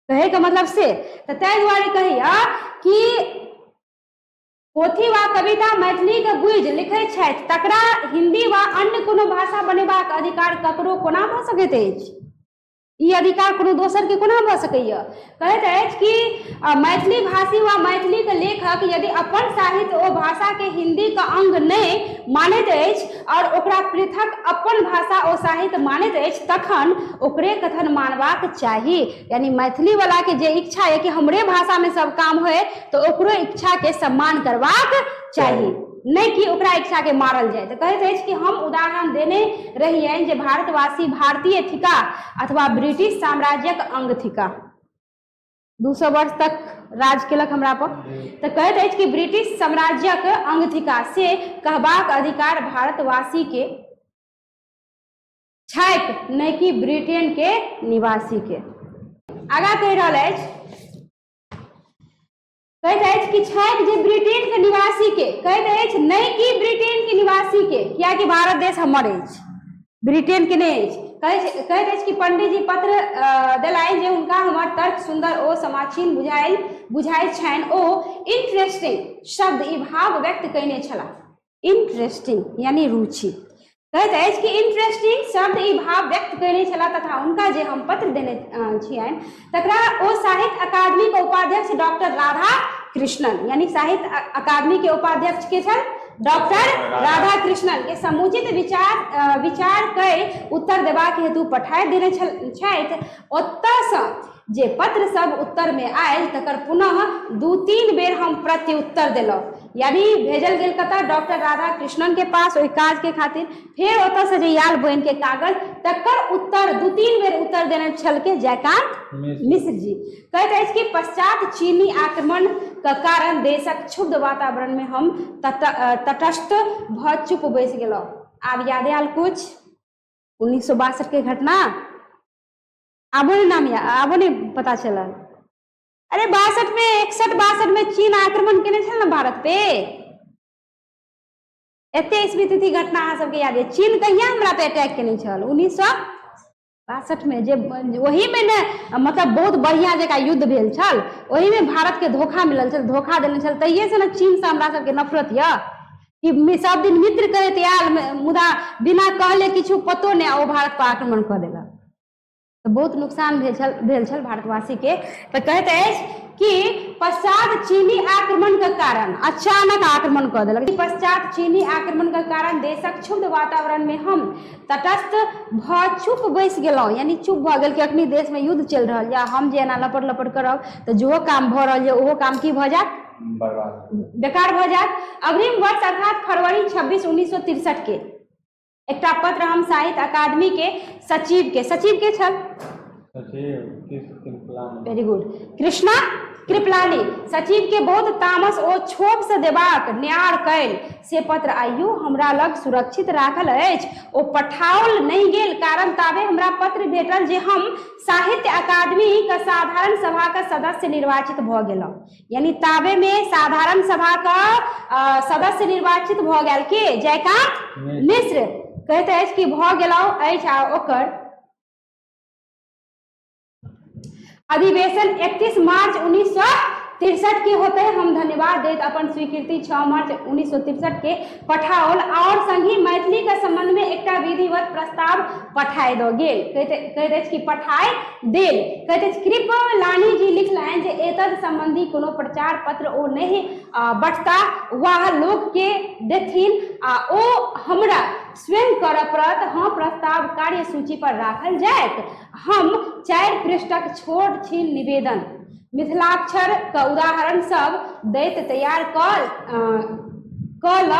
कहे का मतलब से। तो ताहि दुआरे कहिया कि पोथी वा कविता मैथिली के बुझि लिखैत छथि तकरा हिंदी वा अन्य कोनो भाषा बनेबाक अधिकार ककरो कोना भऽ सकैत अछि। ई अधिकार कोनो दोसर के कोना भऽ सकैया। कहैत अछि कि मैथिली भाषी वा मैथिली के लेखक यदि अपन साहित्य ओ भाषा के हिंदी का अंग नहीं मानैत अछि और ओकरा पृथक अपन भाषा ओ साहित्य मानैत अछि तखन ओकरे कथन मानबाक चाही। यानी मैथिली वाला के जे इच्छा है कि हमरे भाषा में सब काम होए तो ओकरो इच्छा के सम्मान करबाक चाही, नहीं कि ओकरा इच्छा के मारल जाए। तो कहैत अछि कि हम उदाहरण देने रहियनि जे भारतवासी भारतीय थिका अथवा ब्रिटिश साम्राज्यक अंग थिका, 200 वर्ष तक राज केलक हमरा पर। तो कहैत अछि कि ब्रिटिश साम्राज्यक अंग थिका से कहबाक अधिकार भारतवासी के छैक, नहीं कि ब्रिटेन के निवासी के। आगा कहि रहल अछि, कहैत अछि कि छैक जे ब्रिटेन के निवासी के, कहैत अछि नहीं कि ब्रिटेन के निवासी के, कियाकि भारत देश हमर अछि, ब्रिटेन के नहीं अछि। कहैत अछि कि पंडित जी पत्र देलनि जे हुनका हमर तर्क सुंदर ओ समाचीन बुझाइत छनि। ओ इंटरेस्टिंग शब्द ई भाव व्यक्त कयने छलाह, इंटरेस्टिंग यानी रुचि। कहैत अछि कि इंटरेस्टिंग शब्द ई भाव व्यक्त कयने छलाह तथा हुनका जे हम पत्र देने छियनि तकरा ओ साहित्य अकादमी के उपाध्यक्ष डॉक्टर राधा कृष्णन, यानी साहित्य अकादमी के उपाध्यक्ष के छल डॉक्टर राधा कृष्णन के समुचित विचार कई उत्तर देबाक हेतु पठाए देने छथि। ओतऽसँ जे पत्र सब उत्तर में आयल तकर पुनः 2-3 बेर हम प्रत्युत्तर देलौं। यानी भेजल गेल कतऽ डॉक्टर राधा कृष्णन के पास ओहि काज के खातिर, फिर ओतऽ से जे आयल बनि के कागज तकर उत्तर 2-3 बेर उत्तर देने छल के जयकांत मिश्र जी। कहैत अछि कि पश्चात चीनी आक्रमण के कारण देशक क्षुब्ध वातावरण में हम तटस्थ भ चुप बैस गेलौं। आब याद आयल कुछ 1962 के घटना, आबो नहीं पता चलल। अरे 62 में 61-62 में चीन आक्रमण केने छल न भारत पे, एते ईस्वी तिथि घटना अहाँ सबके याद है। चीन कहिया हमरा पे अटैक केने छल 1962 में, जे वही में ने मतलब बहुत बढ़िया जगह युद्ध भेल छल, वही में भारत के धोखा मिलल छल, धोखा देने छल। तैये से न चीन से हमरा सबके नफरत यऽ कि सब दिन मित्र कहैत आयल मुदा बिना कहले किछु पतो नहीं ओ भारत पर आक्रमण कऽ देलक, तो बहुत नुकसान भेल छल भारतवासी के। तो कहते हैं कि पश्चात चीनी आक्रमण के कारण अचानक आक्रमण कर देलक। पश्चात चीनी आक्रमण के कारण देशक क्षुब्ध वातावरण में हम तटस्थ भ चुप बैस गेलौं, यानी चुप भ गेल कि अखनी देश में युद्ध चल रहा है, हम जे एना लपड़ लपड़ करब तो जो काम भ रहा है ओहो काम की भ जात, बेकार भ जात। अग्रिम वर्ष अर्थात फरवरी 26, 1963 के एकटा पत्र हम साहित्य अकादमी के सचिव के छल, वेरी गुड, कृष्णा कृपलानी सचिव के बहुत तामस ओ छोप से देबाक न्यार कैल से पत्र आइयो हमरा लग सुरक्षित राखल अछि ओ पठाओल नहीं गेल कारण ताबे हमरा पत्र भेटल जे हम साहित्य अकादमी का साधारण सभा का सदस्य निर्वाचित भ गेलहुं। यानी ताबे में साधारण सभा का सदस्य निर्वाचित भ गेल के जयकांत मिश्र कहते अछि कि भ गेलहुं अछि आ ओकर अधिवेशन 31 मार्च 1963 के होते हम धन्यवाद देत अपन स्वीकृति 6 मार्च 1963 के पठाओल और संगी मैथिली के संबंध में एकटा विधिवत प्रस्ताव पठाए दो गेल कहते कि पठाए देल कहते कृपलानी जी लिखलनि जे एतद संबंधी कोनो प्रचार पत्र ओ नहीं बटता वह लोग के देथिन आ ओ हमरा स्वयं कर पड़त हाँ प्रस्ताव कार्यसूची पर राखल जायत। हम 4 पृष्ठक छोट छीन निवेदन मिथिलाक्षर का उदाहरण सब दैत तैयार कल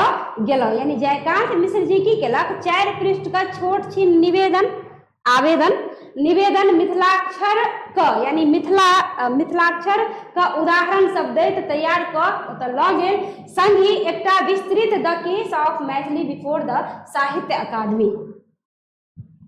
गेलो। यानी जयकांत मिश्र जी की केलक 4 पृष्ठ का छोट छीन निवेदन मिथिलाक्षर का यानी मिथिलाक्षर का उदाहरण सब दैत तैयार क ल गेल संगी एकटा विस्तृत the case of Maithili before the साहित्य अकादमी।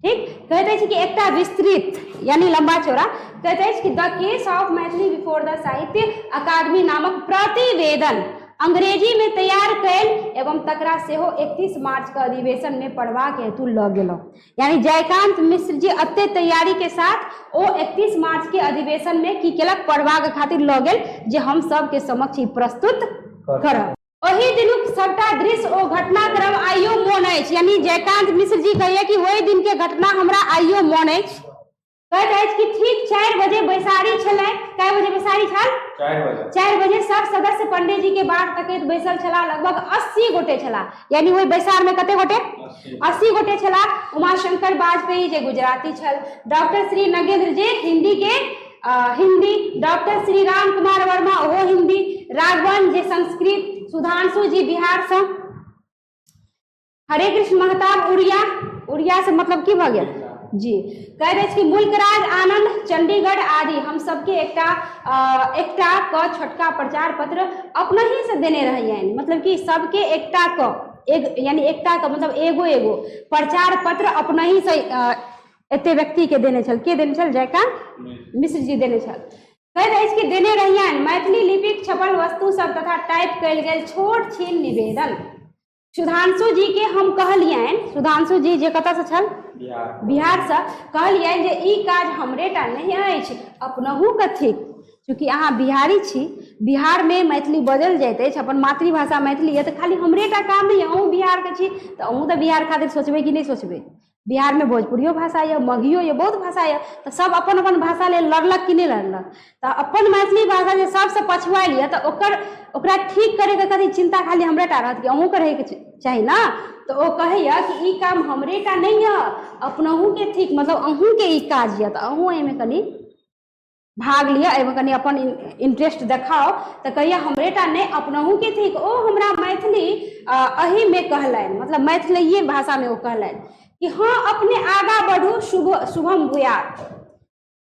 ठीक कहते हैं कि एकटा विस्तृत यानी लंबा चौड़ा कहते हैं कि the case of Maithili before the साहित्य अकादमी नामक प्रतिवेदन अंग्रेजी में तैयार कैल एवं तकरा सेहो 31 मार्च का अधिवेशन में पढ़बाक हेतु ल गेलो। यानी जयकांत मिश्र जी अत्ते तैयारी के साथ ओ 31 मार्च के अधिवेशन में की केलक पढ़बाक खातिर ल गेल जे हम सब के समक्ष प्रस्तुत करब। ओही दिनुक सबटा दृश्य ओ घटनाक्रम आइयो मोन अछि। यानी जयकांत मिश्र जी कहिए कि वही दिन के घटना हमरा आइयो मोन अछि। कहते अछि कि ठीक 4 बजे बैसारी छलै। कै बजे बैसारी छल? 4 बजे सब सदस्य पंडित जी के बाट तकैत बैसल छला। लगभग 80 गोटे छला। यानी वही बैसार में कते गोटे 80 गोटे छला। उमाशंकर वाजपेयी जे गुजराती छल, डॉक्टर श्री नगेंद्र जी हिंदी, डॉक्टर श्री राम कुमार वर्मा ओहो हिंदी, राघवन जी संस्कृत, सुधांशु जी बिहार से, हरे कृष्ण महताब उड़िया से मतलब की भ गेल जी। कह रहे कि मुल्कराज आनंद चंडीगढ़ आदि हम सबके एकटा क छोटका प्रचार पत्र अपना ही से देने रहिए। मतलब कि सबके एकटा क यानी एकटा का मतलब एगो प्रचार पत्र अपना ही से एते व्यक्ति के देने छल। के देने छल? जयकांत मिश्र जी देने छल। कह रहे कि देने रहिए मैथिली लिपिक छपल वस्तु सब तथा टाइप कैल गेल छोट छीन निवेदन। सुधांशु जी के हम कहलियन, सुधांशु जी जे कतऽ से छल? बिहार से। कहलियन जे ई काज हमरेटा नहीं अछि अपनहु कथिक, चूँकि अहाँ बिहारी छी, बिहार में मैथिली बजल जाइत अछि, अपन मातृभाषा मैथिली है, तो खाली हमरेटा काम नहीं है। अहूँ बिहार के छी तो अहूँ तो बिहार खातिर सोचबे कि नहीं सोचबे? बिहार में भोजपुरियो भाषा है, मगहियो ये बहुत भाषा है, तो सब अपन अपन भाषा ले लड़लक कि नहीं लड़लक? तो अपन मैथिली भाषा जे सबसे पछुआल है तो ओकरा ठीक करे के कथी चिंता खाली हमरेटा रहत कि अहूँ करे के चाही ना? तो वो कहे कि ई काम हमरेटा नहीं है अपनहू के ठीक, मतलब अहूँ के ई काज है तो अहूँ एमे कनी भाग लिया, एवं कनी अपन इंटरेस्ट देखाओ। तो कहिए हमरेटा नहीं अपनहू के ठीक। ओ हमरा मैथिली अही में कहलन, मतलब मैथिली भाषा में वो कहलन कि हाँ अपने आगा बढ़ू शुभम भूयात।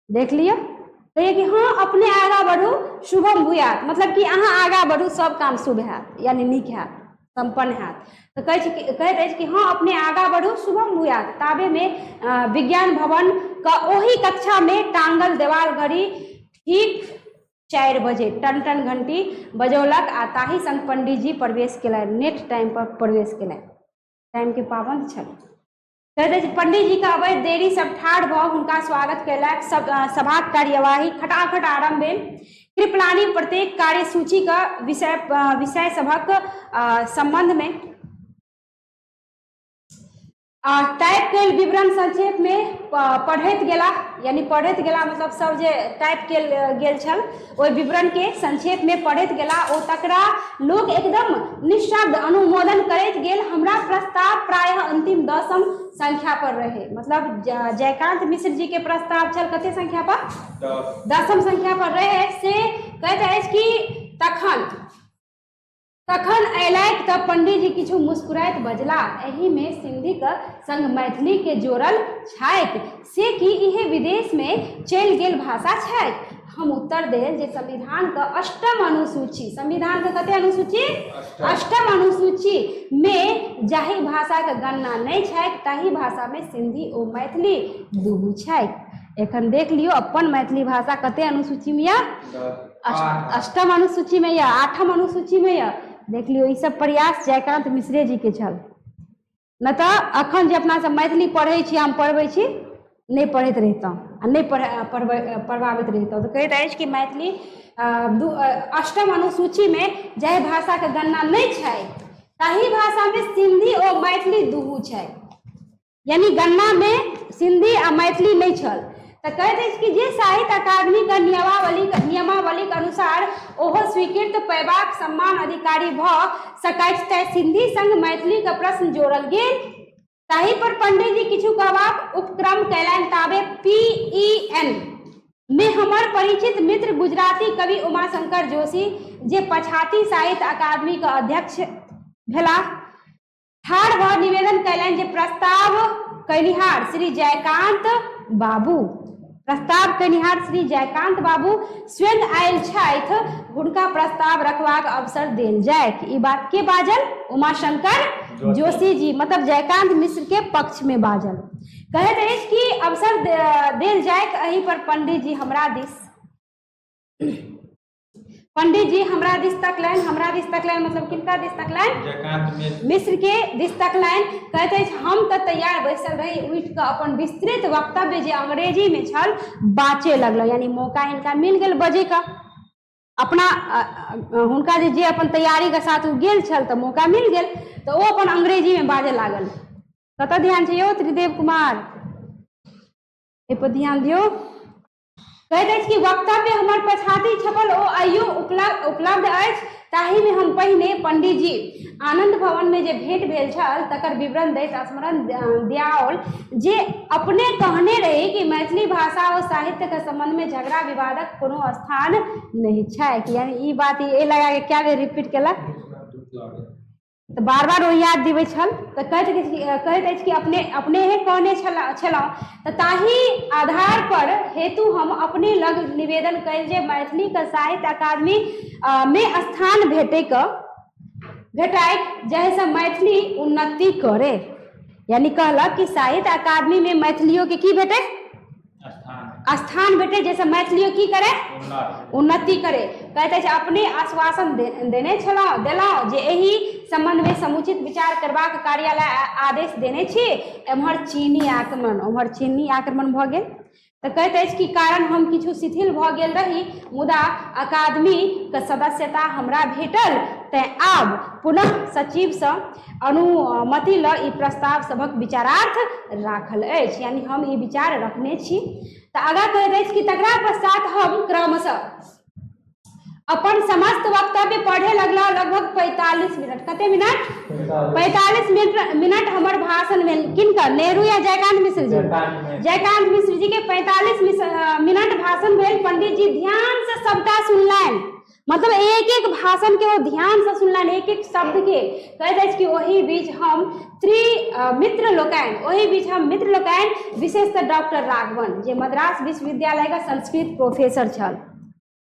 देख लियो, कहिए कि हाँ अपने आगा बढ़ू शुभम भूयात, मतलब कि अहाँ आगा बढ़ू सब काम शुभ हैत यानी नीक हैत संपन्न हैत। तो कहते कि हाँ अपने आगा बढ़ू शुभम भूयात। ताबे में विज्ञान भवन का ओही कक्षा में टांगल देवाल घड़ी ठीक 4 बजे टन टन घंटी बजौलक आ ताही संग पंडित जी प्रवेश केलनि। नेट टाइम पर प्रवेश केलनि, टाइम के पाबंद छल। कहते पंडित जी का अवैध देरी सब ठाढ़ भ हुनका स्वागत कैलक। सभाक कार्यवाही खटाखट आरंभ भेल। कृपलानी प्रत्येक कार्यसूची का विषय सभक संबंध में टाइप कैल विवरण संक्षेप में पढ़ैत गेला। यानी पढ़ैत गेला मतलब सब जे टाइप कैल गेल छल ओहि विवरण के संक्षेप में पढ़ैत गेला। ओ तकरा लोग एकदम निशब्द अनुमोदन करैत गेल। हमरा प्रस्ताव प्रायः अंतिम 10म संख्या पर रहे। मतलब जयकांत मिश्र जी के प्रस्ताव छल कते संख्या पर? 10म संख्या पर रहे। से कहते हैं कि तखन अयलैक तब पंडित जी किछु मुस्कुराइत बजला, एही में सिंधी का संग मैथिली के जोड़ल छथि से कि इहे विदेश में चलि गेल भाषा छथि। हम उत्तर देल जे संविधान का अष्टम अनुसूची, संविधान का कते अनुसूची, अष्टम अनुसूची में जाहि भाषा के गणना नहीं छै ताहि भाषा में सिंधी और मैथिली दुहू छै। एखन देख लियो अपन मैथिली भाषा कते अनुसूची में या अष्टम अनुसूची में या आठम अनुसूची में या देख लियो। ई सब प्रयास जयकांत मिश्रे जी के छल, न तो अखन जे अपना सब मैथिली पढ़े छी, हम पढ़बै छी नहीं पढ़ैत रहितौं आ नहीं पढ़वाबैत रहितौं। तो कहैत अछि कि मैथिली अष्टम अनुसूची में जाहि भाषा के गणना नहीं छै ताहि भाषा में सिंधी और मैथिली दुहू छै, यानी गणना में सिंधी आ मैथिली नहीं छल। तो कहैत अछि कि जे साहित्य अकादमी का नियमावली के अनुसार ओहो स्वीकृत पैबाक सम्मान अधिकारी भ सकैत तै सिंधी संग मैथिली का प्रश्न जोड़ल गेल। ताहि पर पंडित जी किछु कहबाक उपक्रम कैलनि। ताबे PEN में हमर परिचित मित्र गुजराती कवि उमाशंकर जोशी जे पछाती साहित्य अकादमी का अध्यक्ष भेला ठाढ़ भ निवेदन कैलनि जे प्रस्ताव कनिहार श्री जयकांत बाबू स्वयं आयल छथि, हुनका प्रस्ताव रखबाक अवसर देल जाय। ई बात के बाजल, उमाशंकर जोशी जी, मतलब जयकांत मिश्र के पक्ष में बाजल। कहैत अछि कि अवसर देल जाय। एहि पर पंडित जी हमरा दिस तकलनि, हमरा दिस तकलनि मतलब किनका दिस तकलनि, जयकांत मिश्र के दिस तकलनि। कहैत अछि हम तो तैयार बैसल रही, उठ कऽ अपन विस्तृत वक्तव्य जे अंग्रेजी में छल बाँचे लगल, यानी मौका हिनका मिल गेल बजे का। अपना हुनका जे अपन तैयारी के साथ गेल छल तो मौका मिल गेल, तो वो अपन अंग्रेजी में बाजे लागल। कतऽ ध्यान छै यौ त्रिदेव कुमार, एहि पर ध्यान दियौ। कहैत अछि कि वक्तव्य हमर पछाती छपल ओ आइयो उपलब्ध अछि, ताहि में हम पहिने पंडित जी आनंद भवन में जे भेंट भेल छल तकर विवरण दैत स्मरण दियाओल जे अपने कहने रही कि मैथिली भाषा और साहित्य के संबंध में झगड़ा विवादक कोनो स्थान नहीं छै। यानी ई बात ये लगा के क्या बेर रिपीट केलक, तो बार बार वो याद दिबै छल। तो कहैत अछि कि अपने हे कहने छलहुँ, तो ताही आधार पर हेतु हम अपने लग निवेदन कैल जे मैथिली के साहित्य अकादमी में स्थान भेटाय जाहिसँ मैथिली उन्नति करे। यानी कहलक कि साहित्य अकादमी में मैथिलियों के की भेटे, स्थान भेटे, जैसे मैथिलियों की करे, उन्नति करे। कहते हैं अपने आश्वासन देलहुँ जे एहि संबंध में समुचित विचार करबाक कार्यालय आदेश देने छी। एम्हर चीनी आक्रमण भ गेल। तो कहते हैं कि कारण हम किछु शिथिल भ गेल रही, मुदा अकादमी के सदस्यता हमरा भेटल, तैं आब पुनः सचिव से अनुमति ल ई प्रस्ताव सभक विचारार्थ राखल अछि। यानी हम ई विचार रखने छी। तो आगा कहते हैं कि तकरा पश्चात हम क्रमशः अपन समस्त वक्तव्य पढ़े लगला। लगभग 45 मिनट, कते मिनट, 45 मिनट हमर भाषण में किनकर, नेहरू या जयकांत मिश्र जी, जयकांत मिश्र जी के 45 मिनट भाषण भेल। पंडित जी ध्यान से सबटा सुनलनि, मतलब एक एक भाषण के वो ध्यान से सुनलनि, एक एक शब्द के। कहैत अछि कि ओही बीच हम मित्र लोकनि विशेषतः डॉक्टर राघवन जे मद्रास विश्वविद्यालय का संस्कृत प्रोफेसर छल,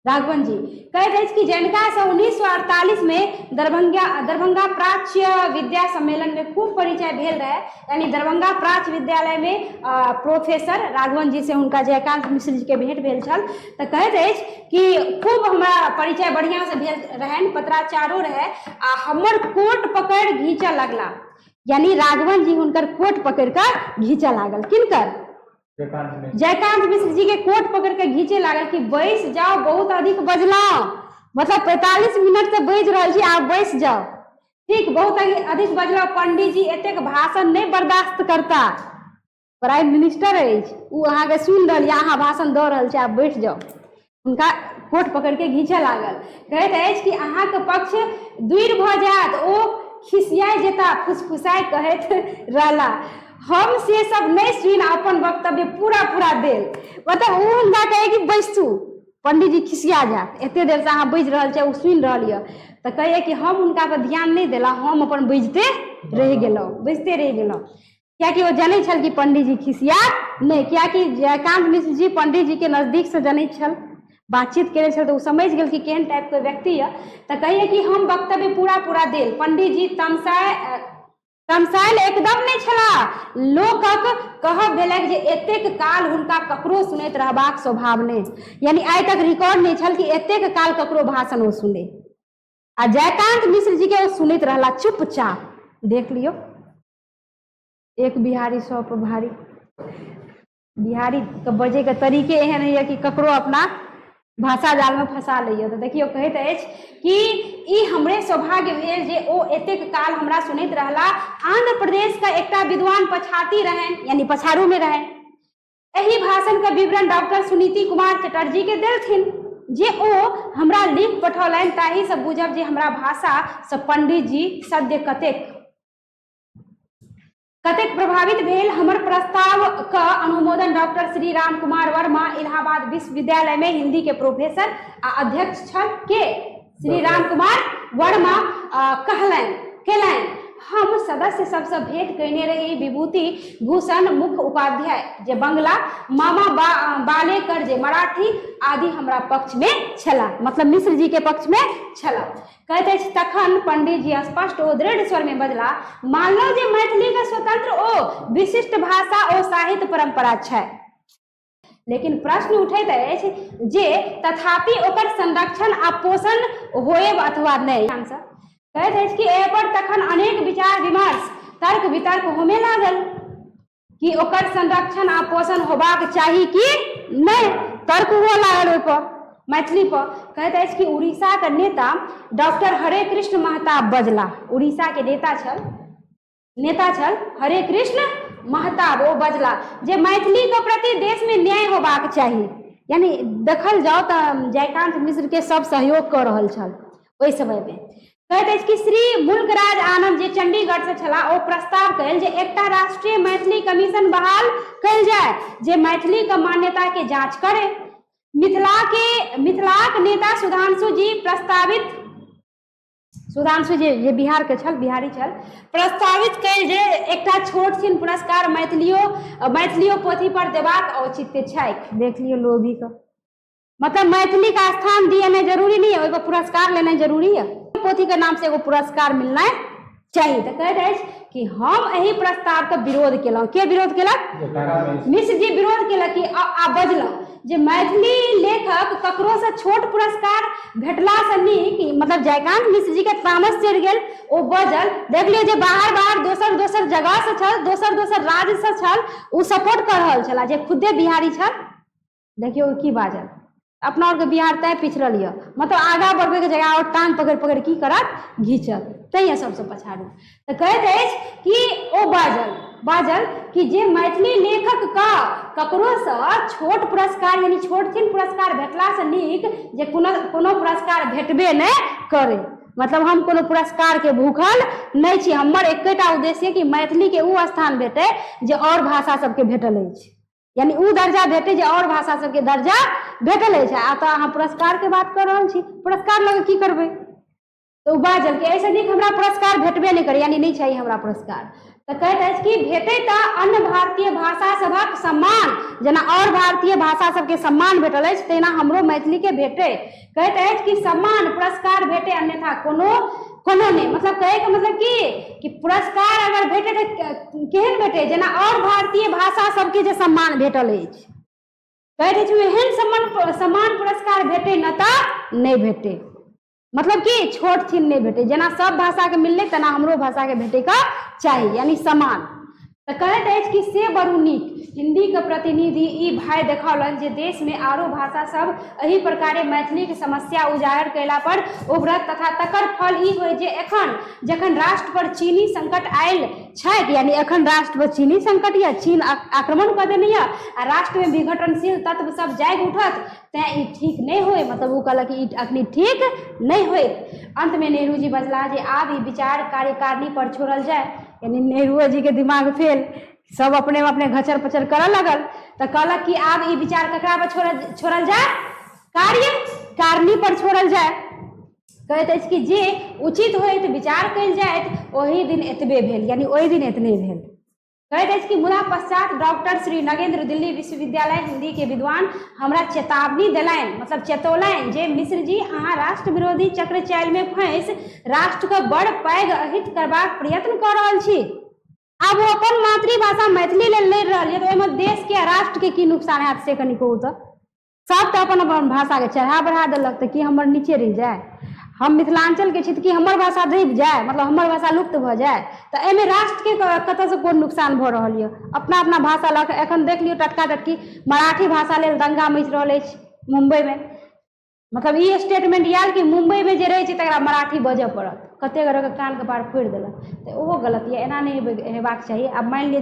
राघवन जी, कहैत अछि कि जिनका से 1948 में दरभंगा प्राच्य विद्या सम्मेलन में खूब परिचय भेल रहे। यानी दरभंगा प्राच्य विद्यालय में प्रोफेसर राघवन जी से हुनका जयकांत मिश्र जी के भेंट भेल छल। तो कहैत अछि कि खूब हमरा परिचय बढ़िया से भेल रहनि, पत्राचारो रहे आ हमर कोट पकड़ घींचा लगला। यानी राघवन जी हुनकर कोट पकड़ कर घींचा लागल, किनकर, जयकांत मिश्र जी के कोट पकड़ के घींचे लागल कि बैस जाओ, बहुत अधिक बजलौं, मतलब 45 मिनट से बज रहल छी, आप बैस जाओ, ठीक, बहुत अधिक बजलौं। पंडित जी एतेक भाषण नहीं बर्दाश्त करता, प्राइम मिनिस्टर अछि, उ अहाँ के सुन रहल, अहाँ भाषण दऽ रहल छी, आप बैठ जाओ। उनका कोट पकड़ के घींचे लागल। कहैत अछि कि अहाँ के पक्ष दूर भ जायत, ओ खिसियाई जेता, फुसफुसाई कहैत रहला। हम से सब नहीं सुन अपन वक्तव्य पूरा देल, मतलब उ हुनका कहे कि बैसू, पंडित जी खिसिया जात, एते देर से अहाँ बज रहल छै, उ सुन रहल यऽ। तो कहे कि हम उनका पर ध्यान नहीं देला, हम अपन बजते रह गेलहुँ, कियाकि वो जानै छल कि पंडित जी खिसिया नहीं, कियाकि जयकांत मिश्र जी पंडित जी के नजदीक से जानै छल, बातचीत केने छल तो समझ गेल कि केहन टाइप के व्यक्ति है। तो कहिए कि हम वक्तव्य पूरा देल। पंडित जी तमसाइल एकदम नहीं छला। लोकक कहब भेलक जे एतेक काल हुनका ककरो सुनैत रहबाक स्वभाव नहीं, यानी आइ तक रिकॉर्ड नहीं छल कि एतेक काल ककरो भाषण ओ सुने। आ जयकांत मिश्र जी के ओ सुनैत रहला चुपचाप। देख लियो, एक बिहारी 100 पर भारी। बिहारी के बजे के तरीके एहन है कि ककरो अपना भाषा जाल में फंसा लियो। तो देखियो कहैत अछि कि ई हमरे सौभाग्य भेल जे ओ एतेक काल हमरा सुनैत रहला। आंध्र प्रदेश का एकटा विद्वान पछाती रहन, यानी पछारू में रहन। एही भाषण का विवरण डॉक्टर सुनीति कुमार चटर्जी के देलथिन जे ओ हमरा लिख पठौलनि। ताही से बुझब जे हमरा भाषा से पंडित जी सद्य कतेक प्रभावित भेल। हमर प्रस्ताव का अनुमोदन डॉक्टर श्री राम कुमार वर्मा इलाहाबाद विश्वविद्यालय में हिंदी के प्रोफेसर आ अध्यक्ष छल के श्री राम कुमार वर्मा केलनि। हम सदस्य सबसे भेंट कयने रही। विभूति भूषण मुख्य उपाध्याय जे बंगला, मामा बालेकर जे मराठी आदि हमरा पक्ष में छला, मतलब मिश्र जी के पक्ष में छला। कहते अछि तखन पंडित जी स्पष्ट ओ दृढ़ स्वर में बजला, मानलो जे मैथिली के स्वतंत्र ओ विशिष्ट भाषा ओ साहित्य परंपरा छै, लेकिन प्रश्न उठैत अछि जे तथापि ओकर संरक्षण आ पोषण होएब अथवा नहीं। कहैत अछि कि एहि पर तखन अनेक विचार विमर्श तर्क वितर्क होमे लागल कि ओकर संरक्षण आ पोषण होबाक चाही कि नहीं। तर्क हुआ लागल ओहि पर, मैथिली पर। कहैत अछि कि उड़ीसा के नेता डॉक्टर हरे कृष्ण महताब बजला। उड़ीसा के नेता छल हरे कृष्ण महताब, ओ बजला जे मैथिली के प्रति देश में न्याय होबाक चाही। यानी देखल जाओ तो जयकांत मिश्र के सब सहयोग कर रहल छल ओहि समय में। कहैत अछि कि श्री मुल्कराज आनंद जे चंडीगढ़ से छला, ओ प्रस्ताव कयल जे एकटा राष्ट्रीय मैथिली कमीशन बहाल कयल जाय जे मैथिली के मान्यता के जांच करे। मिथिलाक नेता सुधांशु जे बिहार के छल, बिहारी छल, प्रस्तावित कयल जे एकटा छोट छिन पुरस्कार मैथिलियो पोथी पर देबाक औचित्य छैक। देख लियो लोभी का मतलब मैथिली का स्थान दिया जरूरी नहीं है, ओहि पर पुरस्कार लेना जरूरी है। पोथी के नाम से एगो पुरस्कार मिलना चाहिए। तो कहैत अछि कि हम एही प्रस्ताव के विरोध केलहुं। के विरोध केलक? मिश्र जी विरोध केलक कि आ बजलहुं जे मैथिली लेखक ककरो से छोट पुरस्कार भेटला से नीक, मतलब जयकांत मिश्र जी के तामस चढ़ि गेल। ओ बजल, देख लियो जे बाहर दोसर जगह से छल, दोसर राज्य से छल, ओ सपोर्ट कर रहल छला जे खुदे बिहारी छल। देखियो की बाजल, अपना और के बिहार तय पिछड़ल यऽ, मतलब आगा बढ़बे के जगह और टांग पकड़ की करत, घींचत, तैं सबसे पछाड़ू। तो कहैत अछि कि ओ बाजल कि जे मैथिली लेखक का ककरो से छोट पुरस्कार, यानी छोट छिन पुरस्कार भेटला से नीक जे कोनो पुरस्कार भेटबे नहीं करे। मतलब हम कोनो पुरस्कार के भूखल नहीं छी। हमर एकेटा उद्देश्य कि मैथिली के उ स्थान भेटे जे और भाषा सबके भेटल अछि, यानी उ दर्जा भेटे जे और भाषा सबके दर्जा भेटल अछि। आ तो अहाँ पुरस्कार के बात कर रहल छी, पुरस्कार लगे की करबै? तो बाजल कि ऐसे नीक हमरा पुरस्कार भेटबे नहीं करे, यानी नहीं चाहिए हमरा पुरस्कार। तो कहैत अछि कि भेटे तो अन्य भारतीय भाषा सबक सम्मान, जेना और भारतीय भाषा सबके सम्मान भेटल अछि तेना हमरो मैथिली के भेटे। कहैत अछि कि सम्मान पुरस्कार भेटे, अन्यथा कोनो नहीं। मतलब कहे के मतलब कि पुरस्कार अगर भेटे तो केहन भेटे जेना और भारतीय भाषा सबके जे सम्मान भेटल अछि। कहैत अछि एहन सम्मान पुरस्कार भेटे न तो नहीं भेटे, मतलब कि छोट छिन नहीं भेटे, जेना सब भाषा के मिलले तेना हमरो भाषा के भेटे का चाहिए, यानी समान। तो कहैत अछि कि से बड़ू नीक हिंदी के प्रतिनिधि ई भाई देखौलन जे देश में आरो भाषा सब एही प्रकारे मैथिली के समस्या उजागर कैला पर उभरत, तथा तकर फल ई होय जे जखन राष्ट्र पर चीनी संकट आयल छैक, यानी एखन राष्ट्र पर चीनी संकट या चीन आक्रमण कर देने या आ राष्ट्र में विघटनशील तत्व सब जाग उठत, तैं ई ठीक नहीं होय। मतलब वो कहलक कि अखनी ठीक नहीं होय। अंत में नेहरू जी बजला जे आब ई विचार कार्यकारिणी पर छोड़ल जाए, यानी नेहरू जी के दिमाग फेल, सब अपने घचर पचर करऽ लगल। तो कहलक कि आब ई विचार ककरा पर छोड़ल जाए? कार्यकारिणी पर छोड़ल जाए। कहैत अछि कि जे उचित होइत विचार कयल जाए ओही दिन एतबे भेल, यानी ओहि दिन एतने भेल। कहैत अछि कि मुदा पश्चात डॉक्टर श्री नगेंद्र दिल्ली विश्वविद्यालय हिंदी के विद्वान हमरा चेतावनी देलनि, मतलब चेतौलनि जे मिश्र जी अहाँ राष्ट्र विरोधी चक्रचाल में फंसि राष्ट्र के बड़ पैघ अहित करबाक प्रयत्न कऽ रहल छी। आब वो अपन मातृभाषा मैथिली लेल लड़ि रहल है, तो एहिमे देश के राष्ट्र के की नुकसान हैत से कनि कहू तऽ। सब तो अपन अपन भाषा के चढ़ा बढ़ा देलक, तो कि हमर नीचे रह जाए? हम मिथिलांचल के छी कि हमर भाषा दबि जाए, मतलब हमर भाषा लुप्त भऽ जाए? तो एहिमे राष्ट्र के कतऽ से कोन नुकसान भऽ रहल है? अपना अपना भाषा लऽ के एखन देख लियौ टटका टटकी मराठी भाषा लेल दंगा मचि रहल अछि मुंबई में। मतलब ई स्टेटमेंट आयल कि मुंबई में जे रहै छै तकरा मराठी बजऽ पड़त, कते गोरे के कान के पार फोड़ि देलक। तो ओहो गलत है, एना नहीं हेबाक चाहिए। अब मान लिअ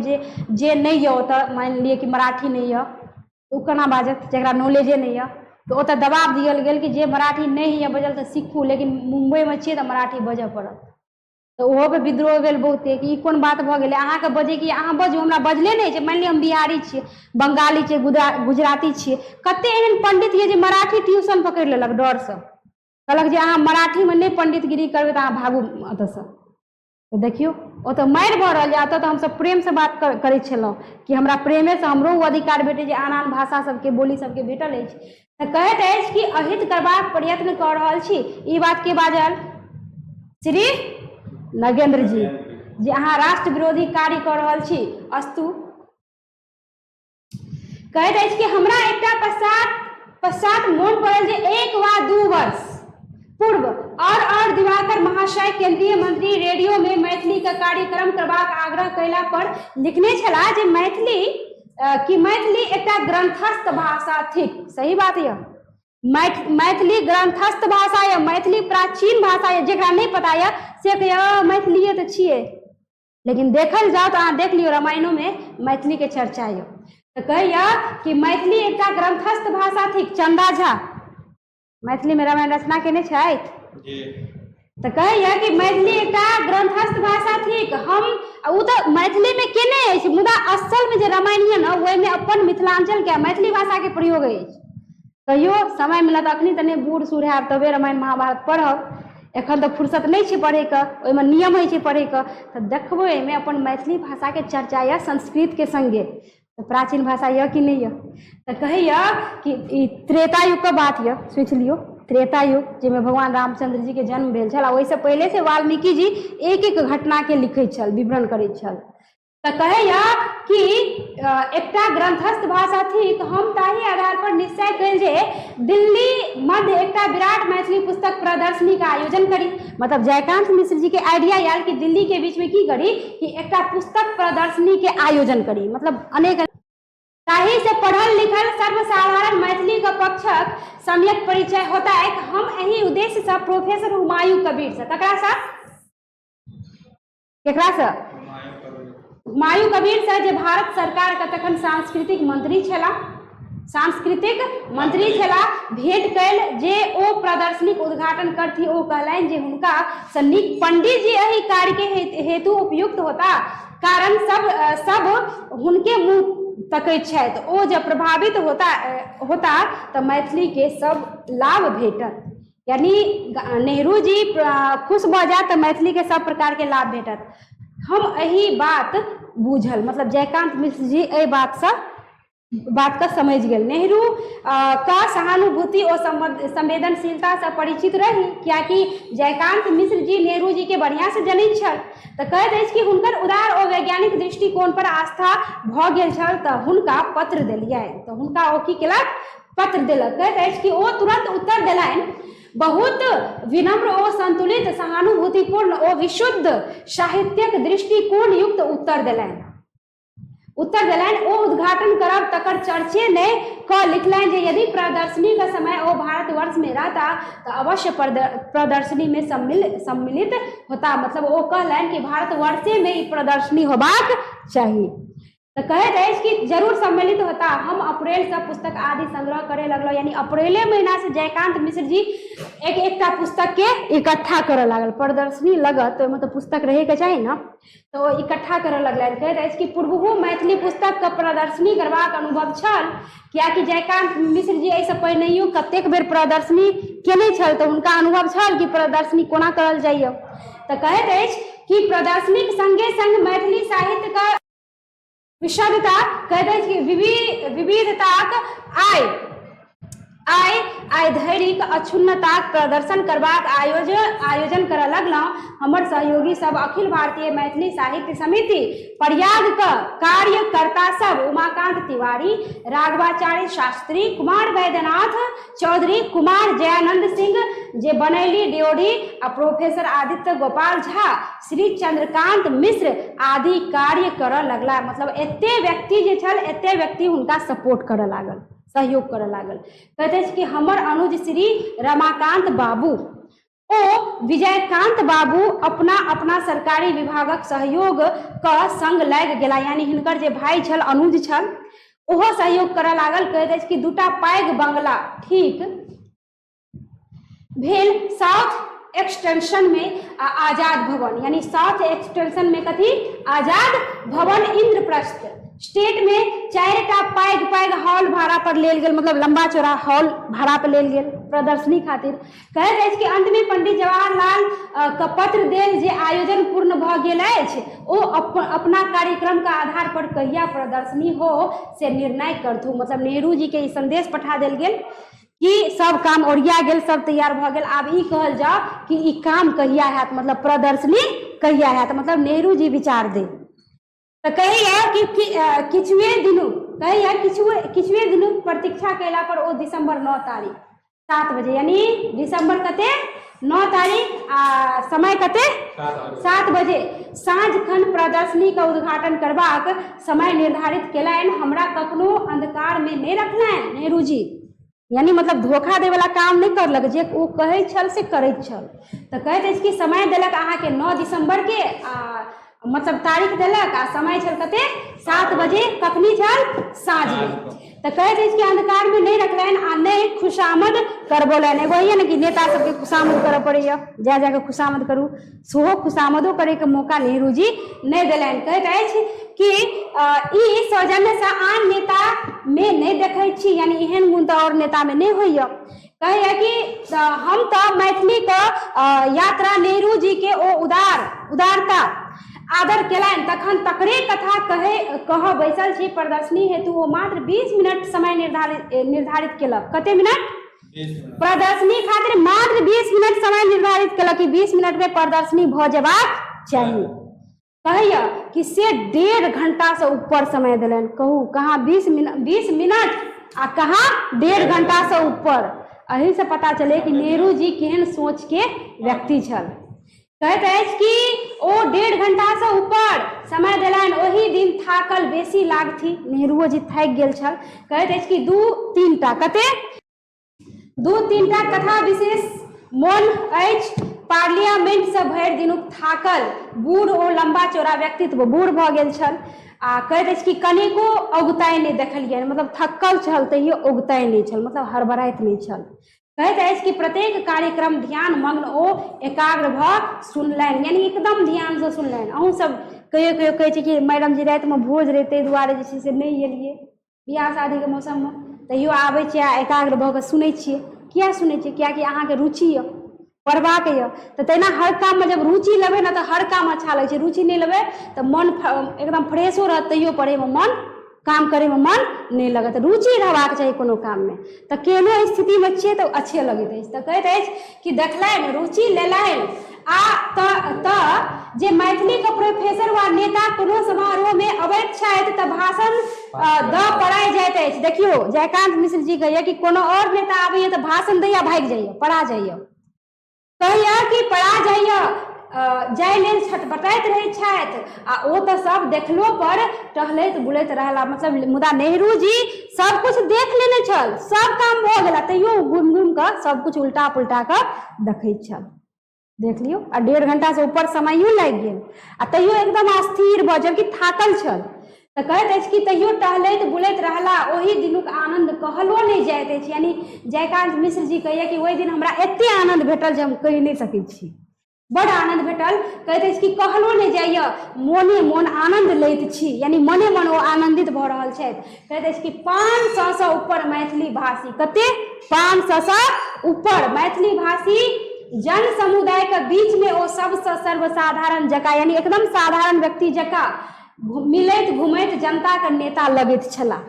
जे नहीं यऽ ओतऽ, मान लिअ कि मराठी नहीं यऽ, ओ केना बाजत जकरा नॉलेजे नहीं है? तो ओतऽ दबाव दियल गेल कि जे मराठी नहीं है बजल तो सीखू, लेकिन मुंबई में छियै तो मराठी बजऽ पड़त। तो ओहो पे विद्रोह भेल बहुते कि ई कोन बात भऽ गेलै, अहाँके बजे कि अहाँ बजू, हमरा बजले नहीं छै। मान लिअ हम बिहारी छियै, बंगाली छियै, गुजराती छियै, कते एहन पंडित ये जे मराठी ट्यूशन पकड़ि लेलक डर से, कहलक जे अहाँ मराठी में नहीं पंडितगिरी करबै तो अहाँ भागू एतऽ से। तो देखियो ओतऽ मारि भऽ रहल है, तो हमसब प्रेम से बात करै छलहुँ कि हमरा प्रेमे से हमरो ओ अधिकार भेटै जे आन आन भाषा सबके बोली सबके भेटल अछि। तऽ कहैत अछि कि अहित करबाक प्रयत्न कऽ रहल छी। ई बात के बाजल? श्री नगेंद्र जी, जे अहाँ राष्ट्र विरोधी कार्य कऽ रहल छी। अस्तु। कहैत अछि कि हमरा एकटा पश्चात मोन पड़ल जे 1 वा 2 वर्ष पूर्व और दिवाकर महाशय केंद्रीय मंत्री रेडियो में मैथिली का कार्यक्रम करबाक आग्रह कैला पर लिखने छला जे मैथिली एकटा ग्रंथस्थ भाषा थिक। सही बात है, मैथिली ग्रंथस्थ भाषा या मैथिली प्राचीन भाषा है। जेकरा नहीं पता है से कहिए मैथिलीए तो छिए, लेकिन देखल जाओ तो अहाँ देख लियो रामायणों में मैथिली के चर्चा है। तो कहिए कि मैथिली एकटा ग्रंथस्थ भाषा थिक। चंदा झा मैथिली में रामायण रचना केने छथि। तो कहिए कि मैथिली एकटा ग्रंथस्थ भाषा थिक। हम उ तो मैथिली में केने अछि, मुदा असल में जे रामायण है ना ओहि में अपन मिथिलांचल के मैथिली भाषा के प्रयोग अछि। कहियो समय मिलत अखनी तने बूढ़ सूढ़ हैब तबे रामायण महाभारत पढ़ब, एखन तो फुर्सत नहीं छै पढ़े के, ओहिमे नियम होइ छै पढ़े के। तो देखबो एहिमे अपन मैथिली भाषा के चर्चा या संस्कृत के संगे। तो प्राचीन भाषा यह कि नहीं यह? तो कहिए कि ई त्रेता युग के बात यह, सोच लियो त्रेता युग जिसमें भगवान रामचंद्र जी के जन्म भेल छल, ओहिसे पहले से वाल्मीकि जी एक एक घटना के लिखै छल, विवरण करै छल। तो कहिए कि एकटा ग्रंथस्थ भाषा थी। तो हम ताही आधार पर निश्चय कल जे दिल्ली मध्य एकटा विराट मैथिली पुस्तक प्रदर्शनी का आयोजन करी। मतलब जयकांत मिश्र जी के आइडिया आयल कि दिल्ली के बीच में की करी कि एकटा पुस्तक प्रदर्शनी के आयोजन करी। मतलब अनेक ताही से पढ़ल लिखल सर्वसाधारण मैथिली का पक्षक सम्यक परिचय होता है। हम यही उद्देश्य से प्रोफेसर हुमायूं कबीर से हुमायूं कबीर से जे भारत सरकार का तखन सांस्कृतिक मंत्री छला भेंट कैल जे ओ प्रदर्शनी के उद्घाटन करथी। ओ कहलनि जे हुनका से नीक पंडित जी एहि कार्य के हेतु उपयुक्त होता, कारण सब हुनके मुंह तकैत छथि। ओ जब प्रभावित होता तो मैथिली के सब लाभ भेटत। यानी नेहरू जी खुश भऽ जात तो मैथिली के सब प्रकार के लाभ भेटत। हम यही बात बूझल, मतलब जयकांत मिश्र जी ए बात का समझ गेल। नेहरू का सहानुभूति और संवेदनशीलता से परिचित रही, क्योंकि जयकांत मिश्र जी नेहरू जी के बढ़िया से जनैत छल। तो कहैत अछि कि हुनकर उदार और वैज्ञानिक दृष्टिकोण पर आस्था भऽ गेल छल। तो हुनका पत्र देलियनि, तो हुनका ओ की केलक, पत्र देलक। कहैत अछि कि ओ तुरंत उत्तर देलनि, बहुत विनम्र और संतुलित सहानुभूतिपूर्ण और विशुद्ध साहित्यिक दृष्टिकोण युक्त उत्तर देलनि। ओ उद्घाटन करब तकर चर्चे ने क लिखलनि जे यदि प्रदर्शनी का समय ओ भारतवर्ष में रहता तो अवश्य प्रदर्शनी में सम्मिलित होता। मतलब वो कहलनि कि भारतवर्षे में ई प्रदर्शनी होबाक चाहिए। तो कहैत अछि कि जरूर सम्मिलित होता। हम अप्रैल से पुस्तक आदि संग्रह करे लगलो, यानी अप्रैले महीना से जयकांत मिश्र जी एकटा पुस्तक के इकट्ठा करे लागल। प्रदर्शनी लगत तो मतलब पुस्तक रहे के चाहिए ना, तो इकट्ठा करे लगल। कहैत अछि कि पूर्वहु मैथिली पुस्तक का प्रदर्शनी करबाक अनुभव छल, कियाकि जयकांत मिश्र जी एहिसँ पहिनहियो कतेक बेर प्रदर्शनी केने छल, तो हुनका अनुभव छल कि प्रदर्शनी कोना करल जाइए। तो कहैत अछि कि प्रदर्शनी संगे संग मैथिली साहित्य का विविधता कहते हैं कि विविधताक आइ धैर्य अक्षुण्णताक प्रदर्शन करबाक आयोजन करऽ लगलहुँ। हमर सहयोगी सब अखिल भारतीय मैथिली साहित्य समिति प्रयाग का कार्यकर्ता सब उमाकांत तिवारी, राघवाचार्य शास्त्री, कुमार वैद्यनाथ चौधरी, कुमार जयानंद सिंह जे बनैली ड्योढ़ी आ प्रोफेसर आदित्य गोपाल झा, श्री चंद्रकांत मिश्र आदि कार्य करऽ लगला। मतलब एते व्यक्ति जे छल, एते व्यक्ति हुनका सपोर्ट करऽ लागल, सहयोग करऽ लागल। कहते हैं कि हमर अनुज श्री रमाकांत बाबू ओ विजयकांत बाबू अपना अपना सरकारी विभागक सहयोग का संग लागि गेला। यानी हिनकर जे भाई छल, अनुज छल, ओहो सहयोग करऽ लागल। कहते हैं कि दूटा पैघ बंगला ठीक भेल साउथ एक्सटेंशन में आजाद भवन, यानी साउथ एक्सटेंशन में कथी आजाद भवन इंद्रप्रस्थ स्टेट में 4टा पैघ हॉल भाड़ा पर लेल गेल, मतलब लंबा चौड़ा हॉल भाड़ा पर लेल गेल प्रदर्शनी खातिर। कहैत अछि कि अंत में पंडित जवाहरलाल का पत्र देल जे आयोजन पूर्ण भ गेल अछि, ओ अपना कार्यक्रम का आधार पर कहिया प्रदर्शनी हो से निर्णय करथु। मतलब नेहरू जी के ई संदेश पठा देल गेल कि सब काम ओरिया गेल, सब तैयार भ गेल, आब ई कहल जाओ कि ई काम कहिया हैत, मतलब प्रदर्शनी कहिया हैत, मतलब नेहरू जी विचार दे। तो कहैया कि किछुए दिनों प्रतीक्षा कैला पर ओ दिसंबर 9 तारीख 7 बजे, यानी दिसंबर कते 9 तारीख समय कते 7 बजे साँझ खन प्रदर्शनी का उद्घाटन करबाक समय निर्धारित केलनि। हमरा कखनो अंधकार में नहीं रखलनि नेहरू जी, यानी मतलब धोखा दे वाला काम नहीं करलक, जे ओ कहै छल से करैत छल। तो कहैत अछि कि समय देलक अहाँ के 9 दिसंबर के मतलब तारीख देलक आ समय छल कते 7 बजे, कखनी छल साँझ में। तो कहैत अछि कि अंधकार में नहीं रखलनि आ नहीं खुशामद करबौलनि। एगो होइए ने कि नेता सबके खुशामद करऽ पड़ैया, जा जाके खुशामद करू, सेहो खुशामदो करे के मौका नेहरू जी नहीं देलनि। कहैत अछि कि ई सौजन्य से आन नेता में नहीं देखै छी, यानी एहन गुण तो और नेता में नहीं होइया। कहैया कि हम तो मैथिली का यात्रा नेहरू जी के ओ उदारता आदर केलनि, तखन तकरे कथा कह बैसल छी। प्रदर्शनी हेतु वो मात्र 20 मिनट समय निर्धारित केलक। कते मिनट? प्रदर्शनी खातिर मात्र 20 मिनट समय निर्धारित केलक कि 20 मिनट में प्रदर्शनी भ जेबाक चाहिए। कहैया कि से 1.5 घंटा से ऊपर समय दिलन। कहू कहाँ 20 मिनट आ कहाँ 1.5 घंटा से ऊपर। अही से पता चले कि नेहरू जी केहन सोच के व्यक्ति छल। कहैत अछि कि ओ 1.5 घंटा से ऊपर समय दिलन। ओही दिन थाकल बेसी लागथि, नेहरू जी थाकि गेल छल। कहैत अछि कि 2-3टा कते 2-3टा कथा विशेष मोन अछि। पार्लियामेंट से भरि दिनुक थाकल बूढ़ ओ लंबा चौड़ा व्यक्तित्व बूढ़ भ गेल छल। आ कहैत अछि कि कनिको औगताइ नहीं देखलियनि, मतलब थकल छल तैयो औगताइ नहीं छल, मतलब हड़बड़ाइत नहीं छल। कहैत अछि कि प्रत्येक कार्यक्रम ध्यान मग्न ओ एकाग्र भ सुनलनि, यानी एकदम ध्यान से सुनलनि। अहूँ सब कहियो कहियो कहै छी कि मैडम जी राति में भोज रहे ताहि दुआरे जे छै से नहीं एलियै बियाह शादी के मौसम में, तैयो आबै छियै आ एकाग्र भऽ कऽ सुनै छियै। किया सुनै छियै? कियाकि अहाँके रुचि यऽ, पढ़बाक यऽ। तऽ तहिना हर काम में जब रुचि लेबै ना तऽ हर काम अच्छा लगै छै। रुचि नहीं लेबै तऽ मन एकदम फ्रेशो रहत, तैयो पढ़े में मन, काम करे में मन नहीं लगत। रुचि रहबाक चाही कोनो काम में, तऽ केहनो स्थिति में छियै तऽ अच्छे लगैत अछि। तऽ कहैत अछि कि देखलनि, रुचि लेलनि आ जे मैथिली के प्रोफेसर वा नेता कोनो समारोह में अबैत छथि तऽ भाषण द पड़ाइ जाइत अछि। देखियो जयकांत मिश्र जी कहैया कि कोनो और नेता आबैया तऽ भाषण दैया भागि जाइया, पड़ा जाइया। कहैया कि पड़ा जाइया, जाय लेल छटपटाइत रहै छथि आ ओ तऽ सब देखलो पर टहलैत बुलैत रहला। मतलब मुदा नेहरू जी सब कुछ देख लेने छल, सब काम भऽ गेला, तैयो घुम घुम कऽ सब कुछ उल्टा पुल्टा कऽ देखैत छल। देख लियो, आ 1.5 घंटा से ऊपर समयो लागि गेल आ तैयो एकदम अस्थिर भऽ, जबकि थाकल छल। तऽ कहैत अछि कि तैयो टहलैत बुलैत रहला, ओही दिनुक आनंद कहलो नहीं जाइत अछि। यानी जयकांत मिश्र जी कहैया कि ओहि दिन हमरा एते आनंद भेटल जे हम कहि नहीं सकै छी, बड़ आनंद भेटल। कहैत अछि कि कहलो नहीं जाइया, मोने मोन आनंद लैत छी, यानी मने मन ओ आनंदित भऽ रहल छथि। कहैत अछि कि 500 से ऊपर मैथिली भाषी, कते 500 से ऊपर मैथिली भाषी जन समुदाय के बीच में ओ सबसे सर्वसाधारण जका, यानी एकदम साधारण व्यक्ति जका मिलैत घुमैत जनता के नेता लगैत छलाह।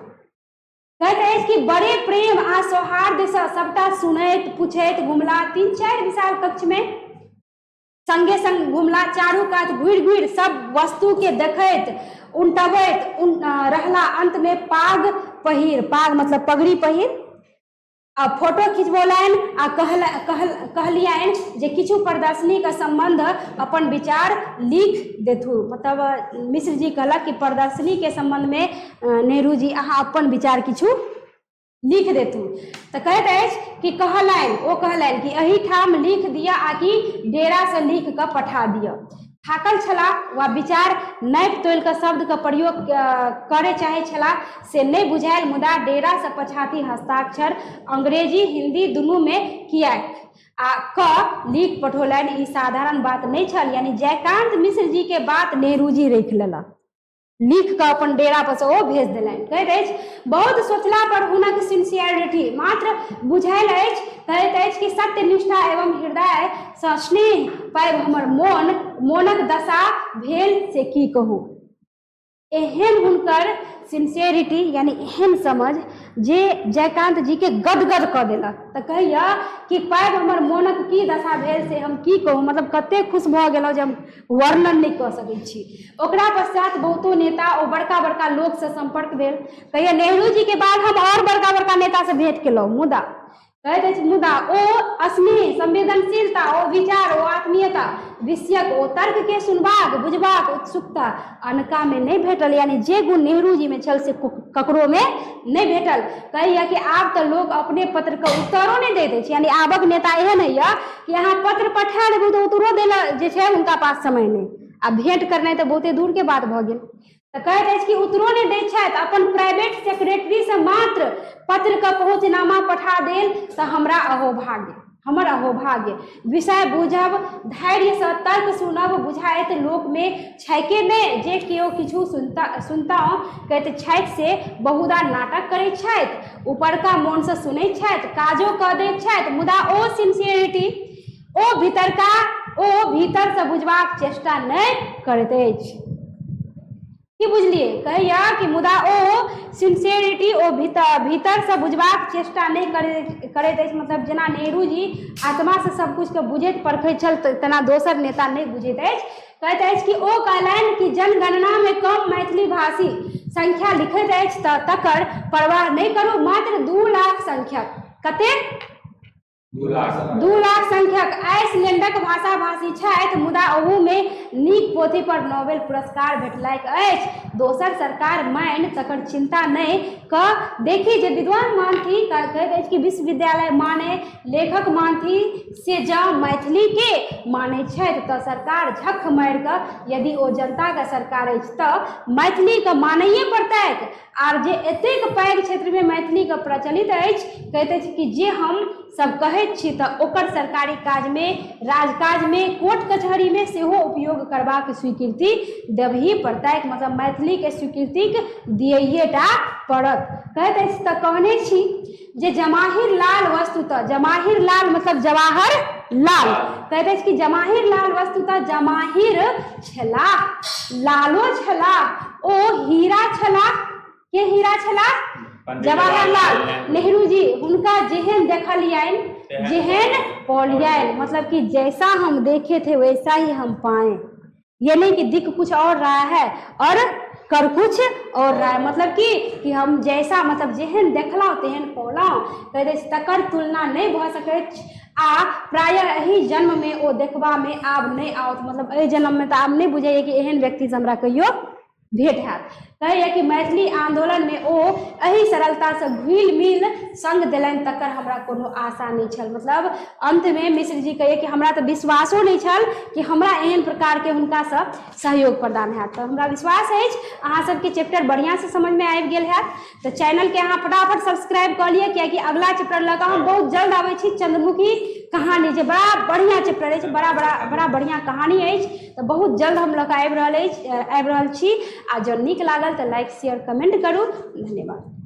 कहैत अछि कि बड़े प्रेम आ सौहार्द से सबटा सुनैत पूछैत घुमला 3-4 विशाल कक्ष में संगे संग घुमला, चारू कात घुरि घुरि सब वस्तु के देखैत उनटबैत रहला। अंत में पाग मतलब पगड़ी पहिर आ फोटो खिंचबौलनि आ कहलियनि जे किछु प्रदर्शनी के संबंध अपन विचार लिख देथु। मतलब मिश्र जी कहलक कि प्रदर्शनी के संबंध में नेहरू जी अहाँ अपन विचार किछु लिख देथु। तो कहैत अछि कि कहलनि कि एही ठाम लिख दिया आ कि डेरा से लिख के पठा दिया। थाकल छला वा विचार नापि तोलि कऽ शब्द के प्रयोग करे चाहे छला से नहीं बुझायल, मुदा डेरा से पछाती हस्ताक्षर अंग्रेजी हिंदी दुनू में कियाक आ क लिख पठौलनि। ई साधारण बात नहीं छल, यानी जयकांत मिश्र जी के बात नेहरू जी रखि लेला, लिख के अपन डेरा पर से ओ भेज दिलनि। कहैत अछि बहुत सोचला पर हुनक सिंसियरिटी मात्र बुझायल अछि। कहैत अछि कि सत्य निष्ठा एवं हृदय सँ स्नेह पाबि हमर मोनक दशा भेल से की कहू। एहन हुनकर सिंसियरिटी यानी एहन समझ जे जयकांत जी के गदगद कऽ देलक। तऽ कहैया कि पाबि हमर मोनक की दशा भेल से हम की कहू, मतलब कते खुश भऽ गेलहुँ जे हम वर्णन नहीं कऽ सकैत छी। ओकरा पश्चात बहुतो नेता और बड़का बड़का लोक से संपर्क भेल। कहैया नेहरू जी के बाद हम और बड़का बड़का नेता से भेंट केलहुँ, मुदा कहैत अछि मुदा ओ स्नेह संवेदनशीलता ओ विचार ओ आत्मीयता विषयक ओ तर्क के सुनबाक बुझबाक उत्सुकता अनका में नहीं भेटल, यानी जे गुण नेहरू जी में छल से ककरो में नहीं भेटल। कहैया कि आब तऽ लोग अपने पत्र के उत्तरो नहीं दैत अछि, यानी आबक नेता एहन होइया कि अहाँ पत्र पठा देबै तऽ उत्तरो दै लए जे छै हुनका पास समय नहीं, आ भेंट करनाइ तऽ बहुते दूर के बात भऽ गेल। तऽ कहैत अछि कि उत्तरो नहीं दै छथि, अपन प्राइवेट सेक्रेटरी से मात्र पत्र के पहुँचनामा पठा देल तऽ हमर अहोभाग्य विषय बुझब धैर्य से तर्क सुनब बुझाइत लोक में छैके नहि जे केओ किछु सुनता कहैत छथि से बहुधा नाटक करैत छथि, ऊपरका मोन से सुनैत छथि, काजो कऽ दैत छथि, मुदा ओ सिंसियरिटी ओ भीतर से बुझबाक चेष्टा नहीं करैत अछि। की बुझलिए? कहैया कि मुदा ओ सिंसियरिटी ओ भीतर से बुझबाक चेष्टा नहीं करैत अछि। मतलब जेना नेहरू जी आत्मा से सब कुछ के बुझैत परखैत छल तेना दोसर नेता नहीं बुझैत अछि। कहैत अछि कि ओ कहलनि कि जनगणना में कम मैथिली भाषी संख्या लिखैत अछि तऽ तकर परवाह नहीं करू, मात्र 2 लाख संख्यक कतेक 2 लाख संख्यक आइसलैंडक भाषा भाषी छथि, मुदा ओहू में नीक पोथी पर नोबेल पुरस्कार भेटलाक अछि। दोसर सरकार मानि तकर चिंता नहीं क देखी जे विद्वान मानथी। कहैत अछि कि विश्वविद्यालय माने लेखक मानथी से जँ मैथिली के माने छथि तऽ सरकार झक मारि कऽ यदि ओ जनता के सरकार अछि तऽ मैथिली के मानैये पड़तैक। आर जे एतेक पैघ क्षेत्र में मैथिली के प्रचलित अछि, कहैत अछि कि जे हम सब कहैत छी तऽ ओकर सरकारी काज में राजकाज में कोर्ट कचहरी में सेहो उपयोग करबाक स्वीकृति देबही पड़तैक। मतलब मैथिली के स्वीकृति दियैये टा पड़त। कहैत अछि तऽ कहने छी जे जमाहिर लाल वस्तुतः जमाहिर लाल मतलब जवाहर लाल, कहैत अछि कि जमाहिर लाल वस्तुतः जमाहिर छलाह, लालो छलाह, ओ हीरा छलाह। के हीरा छलाह? जवाहरलाल नेहरू जी। हुनका जेहन देखलियनि जेहन पौलियनि, मतलब कि जैसा हम देखे थे वैसा ही हम पाए, ये नहीं कि दिख कुछ और रहा है और कर कुछ और रहा है। मतलब कि हम जैसा मतलब जेहन देखलहुँ तेहन पौलहुँ, कहैत अछि तकर तुलना नहीं भऽ सकैत आ प्रायः एही जन्म में ओ देखबा में आब नहीं आओत। मतलब एहि जन्म में तऽ आब नहीं बुझाइए कि एहन व्यक्ति से हमरा कहियो भेंट हैत। कहैया कि मैथिली आंदोलन में ओ एही सरलता से घुलि मिल संग देलनि तकर हमरा कोनो आशा नहीं छल। मतलब अंत में मिश्र जी कहैया कि हमरा तऽ विश्वासो नहीं छल कि हमरा एहन प्रकार के हुनका सब सहयोग प्रदान हैत। तऽ हमरा विश्वास अछि अहाँ सबके चैप्टर बढ़िया से समझ में आबि गेल हैत। तऽ चैनल के अहाँ फटाफट सब्सक्राइब कऽ लिअ, कियाकि अगला चैप्टर लऽ कऽ हम बहुत जल्द आबै छी। चंद्रमुखी कहानी जे बड़ा बढ़िया चैप्टर अछि, बड़ा बढ़िया कहानी अछि, तऽ बहुत जल्द हम लऽ कऽ आबि रहल छी। आ जँ नीक लागल तऽ लाइक शेयर कमेंट करू। धन्यवाद।